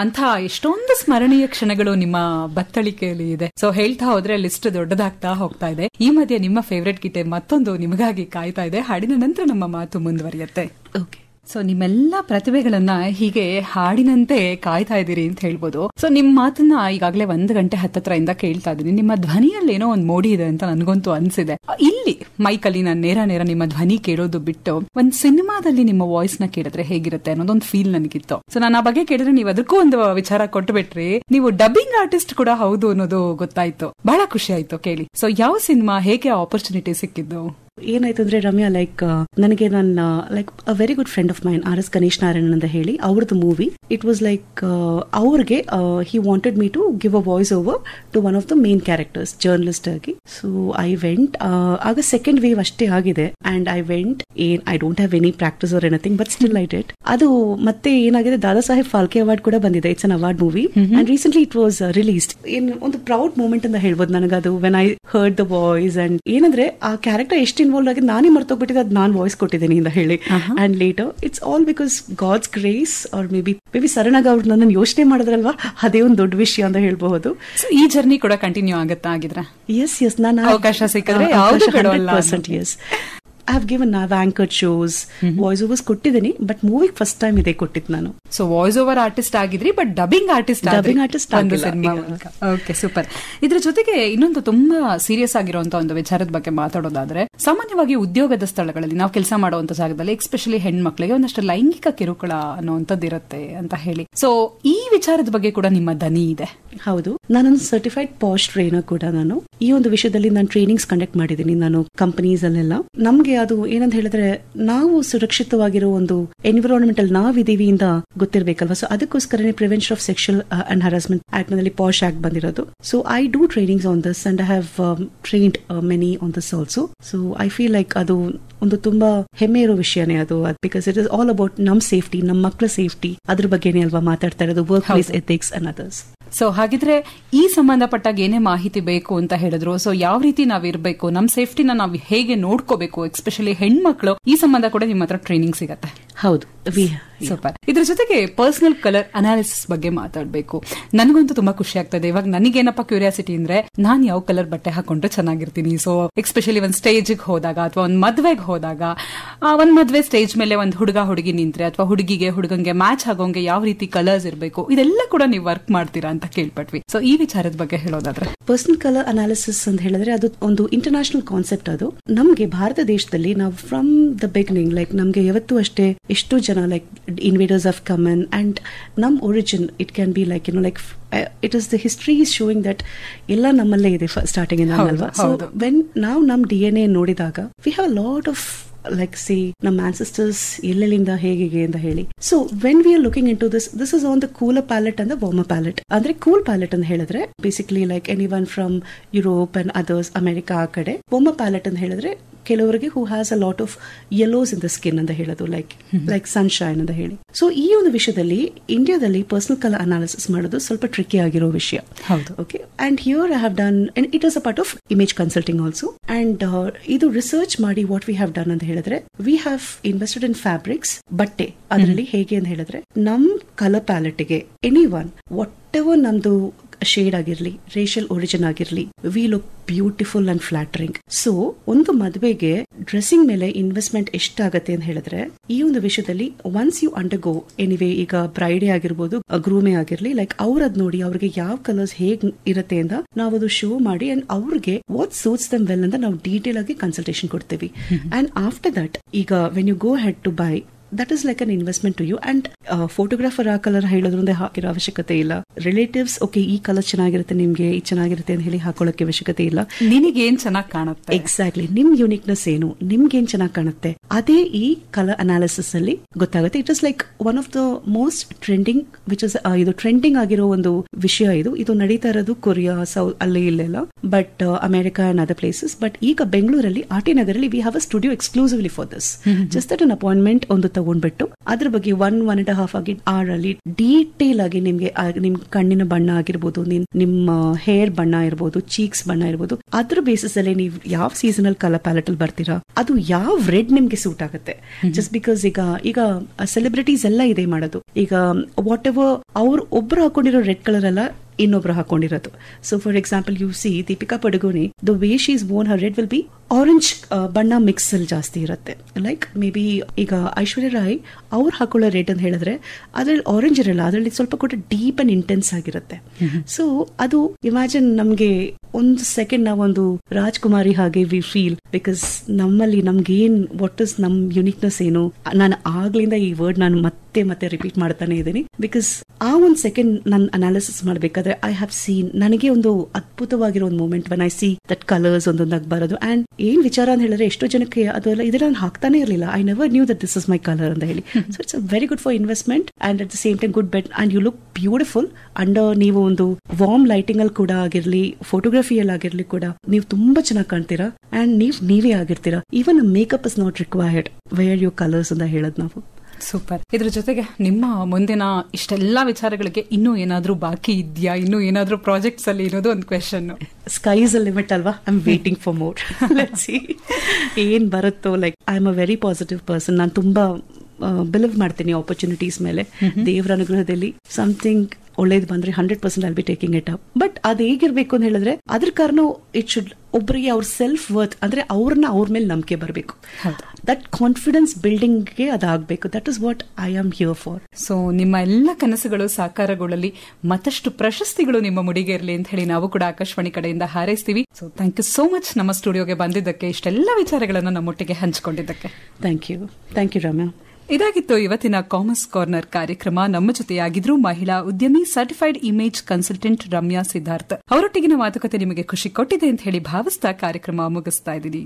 ಅಂತ ಎಷ್ಟೊಂದು ಸ್ಮರಣೀಯ ಕ್ಷಣಗಳು ನಿಮ್ಮ ಬತ್ತಳಿಕೆಯಲ್ಲಿ ಇದೆ. ಸೊ ಹೇಳ್ತಾ ಹೋದ್ರೆ ಲಿಸ್ಟ್ ದೊಡ್ಡದಾಗ್ತಾ ಹೋಗ್ತಾ ಇದೆ. ಈ ಮಧ್ಯೆ ನಿಮ್ಮ ಫೇವರೇಟ್ ಗೀತೆ ಮತ್ತೊಂದು ನಿಮಗಾಗಿ ಕಾಯ್ತಾ ಇದೆ. ಹಾಡಿನ ನಂತರ ನಮ್ಮ ಮಾತು ಮುಂದುವರಿಯುತ್ತೆ. ಓಕೆ. ಸೊ ನಿಮ್ಮೆಲ್ಲ ಪ್ರತಿಭೆಗಳನ್ನ ಹೀಗೆ ಹಾಡಿನಂತೆ ಕಾಯ್ತಾ ಇದ್ದೀರಿ ಅಂತ ಹೇಳ್ಬೋದು. ಸೊ ನಿಮ್ ಮಾತನ್ನ ಈಗಾಗಲೇ 1 ಗಂಟೆ ಹತ್ತತ್ರ ಕೇಳ್ತಾ ಇದ್ದೀನಿ. ನಿಮ್ಮ ಧ್ವನಿಯಲ್ಲಿ ಏನೋ ಒಂದು ಮೋಡಿ ಇದೆ ಅಂತ ನನ್ಗಂತೂ ಅನ್ಸಿದೆ. ಇಲ್ಲಿ ಮೈಕಲ್ಲಿ ನಾನು ನೇರ ನಿಮ್ಮ ಧ್ವನಿ ಕೇಳೋದು ಬಿಟ್ಟು ಒಂದ್ ಸಿನಿಮಾದಲ್ಲಿ ನಿಮ್ಮ ವಾಯ್ಸ್ ನ ಕೇಳಿದ್ರೆ ಹೇಗಿರುತ್ತೆ ಅನ್ನೋದೊಂದು ಫೀಲ್ ನನಗಿತ್ತು. ಸೊ ನಾನು ಆ ಬಗ್ಗೆ ಕೇಳಿದ್ರೆ ನೀವು ಅದಕ್ಕೂ ಒಂದು ವಿಚಾರ ಕೊಟ್ಟುಬಿಟ್ರಿ. ನೀವು ಡಬ್ಬಿಂಗ್ ಆರ್ಟಿಸ್ಟ್ ಕೂಡ ಹೌದು ಅನ್ನೋದು ಗೊತ್ತಾಯ್ತು. ಬಹಳ ಖುಷಿ ಆಯ್ತು ಕೇಳಿ. ಸೊ ಯಾವ ಸಿನಿಮಾ, ಹೇಗೆ ಆಪರ್ಚುನಿಟಿ ಸಿಕ್ಕಿದ್ದು? ಏನಾಯ್ತು ಅಂದ್ರೆ ರಮ್ಯಾ, ಲೈಕ್ ನನಗೆ ನನ್ನ like a very good friend of mine RS Ganesh Narayan ಅಂತ ಹೇಳಿ ಅವ್ರದ್ದು ಮೂವಿ. ಇಟ್ ವಾಸ್ ಲೈಕ್ ಅವ್ರಿಗೆ he wanted me to give a voice over to one of the main characters journalist ಆಗಿ. So I went. ಆಗ second wave ಅಷ್ಟೇ ಆಗಿದೆ and I went. I don't have any practice or anything but still I did. ಅದು ಮತ್ತೆ ಏನಾಗಿದೆ, Dada Saheb Phalke award ಕೂಡ ಬಂದಿದೆ. It's an award movie and recently it was released. ಒಂದು ಪ್ರೌಡ್ ಮೂಮೆಂಟ್ ಅಂತ ಹೇಳ್ಬೋದು ನನಗದು, when I heard the voice. And ಏನಂದ್ರೆ ಆ ಕ್ಯಾರೆಕ್ಟರ್ ಎಷ್ಟು ಇನ್ವಾಲ್ವ್ ಆಗಿ ನಾನೇ ಮರ್ತೋಗ್ಬಿಟ್ಟಿದೆ, ಅದು ನಾನು ವಾಯ್ಸ್ ಕೊಟ್ಟಿದ್ದೀನಿ ಅಂತ ಹೇಳಿ. And later it's all because God's grace or maybe ಸರಣಾಗ ಅವ್ರು ನನ್ನ ಯೋಚನೆ ಮಾಡಿದ್ರಲ್ವಾ, ಅದೇ ಒಂದು ದೊಡ್ಡ ವಿಷಯ ಅಂತ ಹೇಳ್ಬಹುದು. ಈ ಜರ್ನಿ ಕೂಡ ಕಂಟಿನ್ಯೂ ಆಗುತ್ತಾ ಆಗಿದ್ರೆ? ಎಸ್ ನಾನು ಅವಕಾಶ ಸಿಕ್ಕಿದ್ರೆ 100% yes. I have given, I have anchored shows, voice overs ಕೊಟ್ಟಿದ್ದೀನಿ, ಬಟ್ ಮೂವಿಗೆ ಫಸ್ಟ್ ಟೈಮ್ ಇದೆ ಕೊಟ್ಟಿದ್ದು ನಾನು. ಸೊ ವಾಯ್ಸ್ ಓವರ್ ಆರ್ಟಿಸ್ಟ್ ಆಗಿದ್ರಿ, but dubbing artist okay, super. ಇದ್ರ ಜೊತೆಗೆ ಇನ್ನೊಂದು ತುಂಬಾ ಸೀರಿಯಸ್ ಆಗಿರುವಂತ ಒಂದು ವಿಚಾರದ ಬಗ್ಗೆ ಮಾತಾಡೋದಾದ್ರೆ, ಸಾಮಾನ್ಯವಾಗಿ ಉದ್ಯೋಗದ ಸ್ಥಳಗಳಲ್ಲಿ ನಾವು ಕೆಲಸ ಮಾಡುವಂತ ಜಾಗದಲ್ಲಿ ಎಸ್ಪೆಷಲಿ ಹೆಣ್ಮಕ್ಳಿಗೆ ಒಂದಷ್ಟು ಲೈಂಗಿಕ ಕಿರುಕುಳ ಅನ್ನುವಂಥದ್ದು ಇರುತ್ತೆ ಅಂತ ಹೇಳಿ. ಸೊ ಈ ವಿಚಾರದ ಬಗ್ಗೆ ಕೂಡ ನಿಮ್ಮ ದನಿ ಇದೆ. ಹೌದು, ನಾನೊಂದು ಸರ್ಟಿಫೈಡ್ ಪಾಶ್ ಟ್ರೈನರ್ ಕೂಡ. ನಾನು ಈ ಒಂದು ವಿಷಯದಲ್ಲಿ ನಾನು ಟ್ರೈನಿಂಗ್ಸ್ ಕಂಡಕ್ಟ್ ಮಾಡಿದ್ದೀನಿ ನಾನು ಕಂಪನೀಸ್ ಅಲ್ಲೆಲ್ಲ. ನಮ್ಗೆ ಅದು ಏನಂತ ಹೇಳಿದ್ರೆ, ನಾವು ಸುರಕ್ಷಿತವಾಗಿರೋ ಒಂದು ಎನ್ವಿರಾನ್ಮೆಂಟ್ ಅಲ್ಲಿ ನಾವಿದೀವಿ ಅಂತ ಗೊತ್ತಿರ್ಬೇಕಲ್ವಾ. ಸೊ ಅದಕ್ಕೋಸ್ಕರನೇ prevention of sexual and harassment act ನಲ್ಲಿ ಪಾಶ್ ಆಕ್ಟ್ ಬಂದಿರೋದು. So I do trainings on this and I have trained many on this also. So I feel like ಅದು ಒಂದು ತುಂಬಾ ಹೆಮ್ಮೆ ಇರೋ ವಿಷಯನೇ ಅದು, because it is all about ನಮ್ ಸೇಫ್ಟಿ, ನಮ್ಮ ಮಕ್ಕಳ ಸೇಫ್ಟಿ, ಅದ್ರ ಬಗ್ಗೆನೇ ಅಲ್ವಾ ಮಾತಾಡ್ತಾ ಇರೋದು, work place ethics and others. So ಹಾಗಿದ್ರೆ ಈ ಸಂಬಂಧಪಟ್ಟಾಗ ಏನೇ ಮಾಹಿತಿ ಬೇಕು ಅಂತ ಹೇಳಿದ್ರು, ಸೊ ಯಾವ ರೀತಿ ನಾವಿರ್ಬೇಕು, ನಮ್ ಸೇಫ್ಟಿನ ನಾವು ಹೇಗೆ ನೋಡ್ಕೋಬೇಕು, ಎಸ್ಪೆಷಲಿ ಹೆಣ್ಮಕ್ಳು, ಈ ಸಂಬಂಧ ಕೂಡ ನಿಮ್ಮ ಹತ್ರ ಟ್ರೈನಿಂಗ್ ಸಿಗತ್ತೆ? ಹೌದು, ಸೂಪರ್. ಇದ್ರ ಜೊತೆಗೆ ಪರ್ಸನಲ್ ಕಲರ್ ಅನಾಲಿಸಿಸ್ ಬಗ್ಗೆ ಮಾತಾಡ್ಬೇಕು. ನನಗಂತೂ ತುಂಬಾ ಖುಷಿ ಆಗ್ತದೆ. ಇವಾಗ ನನಗೇನಪ್ಪ ಕ್ಯೂರಿಯಾಸಿಟಿ ಅಂದ್ರೆ, ನಾನ್ ಯಾವ ಕಲರ್ ಬಟ್ಟೆ ಹಾಕೊಂಡ್ರೆ ಚೆನ್ನಾಗಿರ್ತೀನಿ. ಸೊ ಎಸ್ಪೆಷಲಿ ಒಂದ್ ಸ್ಟೇಜ್ ಹೋದಾಗ ಅಥವಾ ಒಂದ್ ಮದ್ವೆಗೆ ಹೋದಾಗ, ಒಂದ್ ಮದ್ವೆ ಸ್ಟೇಜ್ ಮೇಲೆ ಒಂದ್ ಹುಡುಗಿ ನಿಂತ್ರೆ ಅಥವಾ ಹುಡುಗಂಗೆ ಮ್ಯಾಚ್ ಆಗೋಂಗೆ ಯಾವ ರೀತಿ ಕಲರ್ಸ್ ಇರಬೇಕು, ಇದೆಲ್ಲ ಕೂಡ ನೀವು ವರ್ಕ್ ಮಾಡ್ತೀರಾ ಅಂತ ಕೇಳ್ಪಟ್ವಿ. ಸೊ ಈ ವಿಚಾರದ ಬಗ್ಗೆ ಹೇಳೋದಾದ್ರೆ, ಪರ್ಸನಲ್ ಕಲರ್ ಅನಾಲಿಸಿಸ್ ಅಂತ ಹೇಳಿದ್ರೆ ಅದು ಒಂದು ಇಂಟರ್ನ್ಯಾಷನಲ್ ಕಾನ್ಸೆಪ್ಟ್. ಅದು ನಮ್ಗೆ ಭಾರತ ದೇಶದಲ್ಲಿ ನಾವು ಫ್ರಮ್ ದ ಬಿಗಿನಿಂಗ್, ಲೈಕ್ ನಮ್ಗೆ ಯಾವತ್ತೂ ಅಷ್ಟೇ ಎಷ್ಟೋ ಜನ like invaders have come in, and num origin it can be like, you know, like it is the history is showing that ella namalle ide starting in alva. So when now num DNA nodidaga we have a lot of like say ನಮ್ಮ ancestors ಎಲ್ಲೆಲ್ಲಿಂದ ಹೇಗೆ ಅಂತ ಹೇಳಿ. So when we are looking into this is on the cooler palette and the warmer palette. ಅಂದ್ರೆ cool palette ಅಂತ ಹೇಳಿದ್ರೆ basically like any one from Europe and others, America ಆ ಕಡೆ. ವಾರ್ಮರ್ ಪ್ಯಾಲೆಟ್ ಅಂತ ಹೇಳಿದ್ರೆ ಕೆಲವರಿಗೆ who has a lot of yellows in the skin ಅಂತ ಹೇಳೋದು, ಲೈಕ್ ಸನ್ಶೈನ್ ಅಂತ ಹೇಳಿ. ಸೊ ಈ ಒಂದು ವಿಷಯದಲ್ಲಿ ಇಂಡಿಯಾದಲ್ಲಿ ಪರ್ಸನಲ್ ಕಲರ್ ಅನಾಲಿಸಿಸ್ ಮಾಡೋದು ಸ್ವಲ್ಪ ಟ್ರಿಕಿ ಆಗಿರೋ ವಿಷಯ. Okay, and here I have done, it is a part of image consulting also. And ಇದು ರಿಸರ್ಚ್ ಮಾಡಿ ವಾಟ್ ವಿ ಹ್ಯಾವ್ ಡನ್ ಅಂತ ಹೇಳಿದ್ರೆ, we have invested in fabrics, ಬಟ್ಟೆ. ಅದರಲ್ಲಿ ಹೇಗೆ ಅಂತ ಹೇಳಿದ್ರೆ, ನಮ್ ಕಲರ್ ಪ್ಯಾಲೆಟ್ಗೆ ಎನಿ ಒನ್ ವಾಟ್ ಎವರ್ ನಮ್ದು ಶೇಡ್ ಆಗಿರ್ಲಿ, ರೇಷಿಯಲ್ ಒರಿಜಿನ್ ಆಗಿರ್ಲಿ, we look beautiful and flattering. So ಒಂದು ಮದುವೆಗೆ ಡ್ರೆಸ್ಸಿಂಗ್ ಮೇಲೆ ಇನ್ವೆಸ್ಟ್ಮೆಂಟ್ ಎಷ್ಟಾಗತ್ತೆ ಅಂತ ಹೇಳಿದ್ರೆ, ಈ ಒಂದು ವಿಷಯದಲ್ಲಿ ಒನ್ಸ್ ಯು ಅಂಡರ್ಗೋ ಎನಿವೇ, ಈಗ ಬ್ರೈಡೇ ಆಗಿರ್ಬೋದು, ಗ್ರೂಮೇ ಆಗಿರ್ಲಿ, ಲೈಕ್ ಅವ್ರದ್ ನೋಡಿ ಅವ್ರಿಗೆ ಯಾವ ಕಲರ್ಸ್ ಹೇಗ್ ಇರುತ್ತೆ ಅಂತ ನಾವು ಅದು ಶೋ ಮಾಡಿ, ಅಂಡ್ ಅವ್ರಿಗೆ ವಾಟ್ ಸೂಟ್ಸ್ ದಮ್ ವೆಲ್ ಅಂತ ನಾವು ಡೀಟೇಲ್ ಆಗಿ ಕನ್ಸಲ್ಟೇಷನ್ ಕೊಡ್ತೀವಿ. ಅಂಡ್ ಆಫ್ಟರ್ ದಟ್, ಈಗ when you go head to buy, that is like an investment to you. And photographer ಆ ಕಲರ್ ಹೇಳೋದ್ರಿಂದ ಹಾಕಿರೋ ಅವಶ್ಯಕತೆ ಇಲ್ಲ. ರಿಲೇಟಿವ್ಸ್ ಓಕೆ ಈ ಕಲರ್ ಚೆನ್ನಾಗಿರುತ್ತೆ, ನಿಮ್ಗೆ ಈ ಚೆನ್ನಾಗಿರುತ್ತೆ ಅಂತ ಹೇಳಿ ಹಾಕೊಳ್ಳೋಕೆ ಅವಶ್ಯಕತೆ ಇಲ್ಲ. ನಿನಗೆ ಏನ್ ಚೆನ್ನಾಗಿ ಕಾಣುತ್ತೆ, ಎಕ್ಸಾಕ್ಟ್ಲಿ ನಿಮ್ ಯುನಿಕ್ನೆಸ್ ಏನು, ನಿಮ್ಗೆ ಏನ್ ಚೆನ್ನಾಗಿ ಕಾಣುತ್ತೆ, ಅದೇ ಈ ಕಲರ್ ಅನಾಲಿಸಿಸ್ ಅಲ್ಲಿ ಗೊತ್ತಾಗುತ್ತೆ. It is like one of the most trending, which is ಇದು ಟ್ರೆಂಡಿಂಗ್ ಆಗಿರೋ ಒಂದು ವಿಷಯ. ಇದು ನಡೀತಾ ಇರೋದು ಕೊರಿಯಾ, ಅಲ್ಲಿ ಇಲ್ಲೆಲ್ಲ, but America and other places. But ಈಗ ಬೆಂಗಳೂರಲ್ಲಿ ಆರ್ ಟಿ ನಗರಲ್ಲಿ we have a studio exclusively for this. Just that an appointment ಒಂದು ತಗೊಂಡ್ಬಿಟ್ಟು ಅದ್ರ ಬಗ್ಗೆ 1.5 ಆಗಿ ಅವರಲ್ಲಿ ಡೀಟೇಲ್ ಆಗಿ ನಿಮ್ಗೆ ನಿಮ್ ಕಣ್ಣಿನ ಬಣ್ಣ ಆಗಿರ್ಬೋದು, ನಿಮ್ಮ ಹೇರ್ ಬಣ್ಣ ಇರ್ಬೋದು, ಚೀಕ್ಸ್ ಬಣ್ಣ ಇರ್ಬೋದು, ಅದ್ರ ಬೇಸಿಸ್ ಅಲ್ಲಿ ನೀವು ಯಾವ ಸೀಸನಲ್ ಕಲರ್ ಪ್ಯಾಲೆಟ್ ಅಲ್ಲಿ ಬರ್ತೀರಾ, ಅದು ಯಾವ ರೆಡ್ ನಿಮ್ಗೆ ಸೂಟ್ ಆಗುತ್ತೆ. ಜಸ್ಟ್ ಬಿಕಾಸ್ ಈಗ ಸೆಲೆಬ್ರಿಟೀಸ್ ಎಲ್ಲ ಇದೆ ಮಾಡೋದು. ಈಗ ವಾಟ್ ಎವರ್ ಅವ್ರು ಒಬ್ರು ಹಾಕೊಂಡಿರೋ ರೆಡ್ ಕಲರ್ ಅಲ್ಲ ಇನ್ನೊಬ್ರು ಹಾಕೊಂಡಿರೋದು. So for example you see Deepika Padukone, the way she is born, her red will be orange ಬಣ್ಣ ಮಿಕ್ಸ್ ಅಲ್ಲಿ ಜಾಸ್ತಿ ಇರುತ್ತೆ. ಲೈಕ್ ಮೇ ಬಿ ಈಗ ಐಶ್ವರ್ಯ ರಾಯ್ ಅವ್ರು ಹಾಕೊಳ್ಳೋ ರೆಡ್ ಅಂತ ಹೇಳಿದ್ರೆ ಅದ್ರಲ್ಲಿ ಆರೆಂಜ್ ಇರಲ್ಲ, ಅದರಲ್ಲಿ ಸ್ವಲ್ಪ ಕೂಡ ಡೀಪ್ ಅಂಡ್ ಇಂಟೆನ್ಸ್ ಆಗಿರುತ್ತೆ. ಸೊ ಅದು ಇಮ್ಯಾಜಿನ್ ನಮ್ಗೆ ಒಂದು ಸೆಕೆಂಡ್ ನಾವೊಂದು ರಾಜ್ಕುಮಾರಿ ಹಾಗೆ ವಿ ಫೀಲ್, ಬಿಕಾಸ್ ನಮ್ಮಲ್ಲಿ ನಮ್ಗೇನ್ ವಾಟ್ ಇಸ್ ನಮ್ ಯುನಿಕ್ನೆಸ್ ಏನು. ನಾನು ಆಗ್ಲಿಂದ ಈ ವರ್ಡ್ ನಾನು ಮತ್ತೆ ರಿಪೀಟ್ ಮಾಡ್ತಾನೆ ಇದ್ದೀನಿ, ಬಿಕಾಸ್ ಆ ಒಂದ್ ಸೆಕೆಂಡ್ ನಾನು ಅನಾಲಿಸಿಸ್ ಮಾಡ್ಬೇಕಾದ್ರೆ ಐ ಹ್ಯಾವ್ ಸೀನ್, ನನಗೆ ಒಂದು ಅದ್ಭುತವಾಗಿರೋ ಒಂದು moment when I see that colours ಒಂದೊಂದಾಗಿ ಬರೋದು. ಅಂಡ್ ಏನ್ ವಿಚಾರ ಅಂತ ಹೇಳಿದ್ರೆ, ಎಷ್ಟೋ ಜನಕ್ಕೆ ಅದೆಲ್ಲ ಇದೆಲ್ಲ ನಾನು ಹಾಕ್ತಾನೆ ಇರಲಿಲ್ಲ. I never knew that this is my colour ಅಂತ ಹೇಳಿ. So it's very good for investment and at the same time good bet, and you look beautiful under. ನೀವು ಒಂದು ವಾರ್ಮ್ ಲೈಟಿಂಗ್ ಅಲ್ಲಿ ಕೂಡ ಆಗಿರ್ಲಿ, ಫೋಟೋಗ್ರಫಿಯಲ್ಲಿ ಆಗಿರ್ಲಿ ಕೂಡ ನೀವು ತುಂಬಾ ಚೆನ್ನಾಗಿ ಕಾಣ್ತೀರಾ ಅಂಡ್ ನೀವೇ ಆಗಿರ್ತೀರಾ. Even makeup is not required, where your colours ಅಂತ ಹೇಳೋದು ನಾವು. ಸೂಪರ್. ಇದ್ರ ಜೊತೆಗೆ ನಿಮ್ಮ ಮುಂದಿನ ಇಷ್ಟೆಲ್ಲಾ ವಿಚಾರಗಳಿಗೆ ಇನ್ನೂ ಏನಾದ್ರೂ ಬಾಕಿ ಇದೆಯಾ, ಇನ್ನೂ ಏನಾದ್ರೂ ಪ್ರಾಜೆಕ್ಟ್ಸ್ ಅಲ್ಲಿ ಇರೋದು ಒಂದು ಕ್ವೆಶನ್. ಸ್ಕೈಸ್ ಅ ಲಿಮಿಟ್ ಅಲ್ವಾ, I am waiting for more. Let's see ಏನ್ ಬರುತ್ತೋ. Like I am a very positive person. ನಾನು ತುಂಬಾ ಬಿಲೀವ್ ಮಾಡ್ತೀನಿ ಆಪರ್ಚುನಿಟೀಸ್ ಮೇಲೆ. ದೇವರ ಅನುಗ್ರಹದಲ್ಲಿ ಸಮಥಿಂಗ್ ಒಳ್ಳೇದು ಬಂದ್ರೆ 100% I'll be taking it up. But ಅದು ಹೇಗಿರ್ಬೇಕು ಅಂತ ಹೇಳಿದ್ರೆ, ಅದ್ರ ಕಾರಣ ಇಟ್ ಶುಡ್ ಒಬ್ಬರಿಗೆ ಅವ್ರ ಸೆಲ್ಫ್ ವರ್ತ್ ಅಂದ್ರೆ ಅವ್ರನ್ನ ಅವ್ರ ಮೇಲೆ ನಂಬಿಕೆ ಬರಬೇಕು. ದಟ್ ಕಾನ್ಫಿಡೆನ್ಸ್ ಬಿಲ್ಡಿಂಗ್ ಗೆ ಅದಾಗಬೇಕು. That is what I am here for. So ನಿಮ್ಮ ಎಲ್ಲ ಕನಸುಗಳು ಸಾಕಾರಗೊಳ್ಳಲಿ, ಮತ್ತಷ್ಟು ಪ್ರಶಸ್ತಿಗಳು ನಿಮ್ಮ ಮುಡಿಗೆ ಇರಲಿ ಅಂತ ಹೇಳಿ ನಾವು ಕೂಡ ಆಕಾಶವಾಣಿ ಕಡೆಯಿಂದ ಹಾರೈಸ್ತೀವಿ. So thank you so much ನಮ್ಮ ಸ್ಟುಡಿಯೋಗೆ ಬಂದಿದ್ದಕ್ಕೆ, ಇಷ್ಟೆಲ್ಲ ವಿಚಾರಗಳನ್ನು ನಮ್ಮೊಟ್ಟಿಗೆ ಹಂಚಿಕೊಂಡಿದ್ದಕ್ಕೆ. Thank you Ramya. ಇದಾಗಿತ್ತು ಇವತ್ತಿನ ಕಾಮರ್ಸ್ ಕಾರ್ನರ್ ಕಾರ್ಯಕ್ರಮ. ನಮ್ಮ ಜೊತೆಯಾಗಿದ್ರು ಮಹಿಳಾ ಉದ್ಯಮಿ, certified image consultant Ramya Siddharth. ಅವರೊಟ್ಟಿಗಿನ ಮಾತುಕತೆ ನಿಮಗೆ ಖುಷಿ ಕೊಟ್ಟಿದೆ ಅಂತ ಹೇಳಿ ಭಾವಿಸ್ತಾ ಕಾರ್ಯಕ್ರಮ ಮುಗಿಸ್ತಾ ಇದ್ದೀನಿ.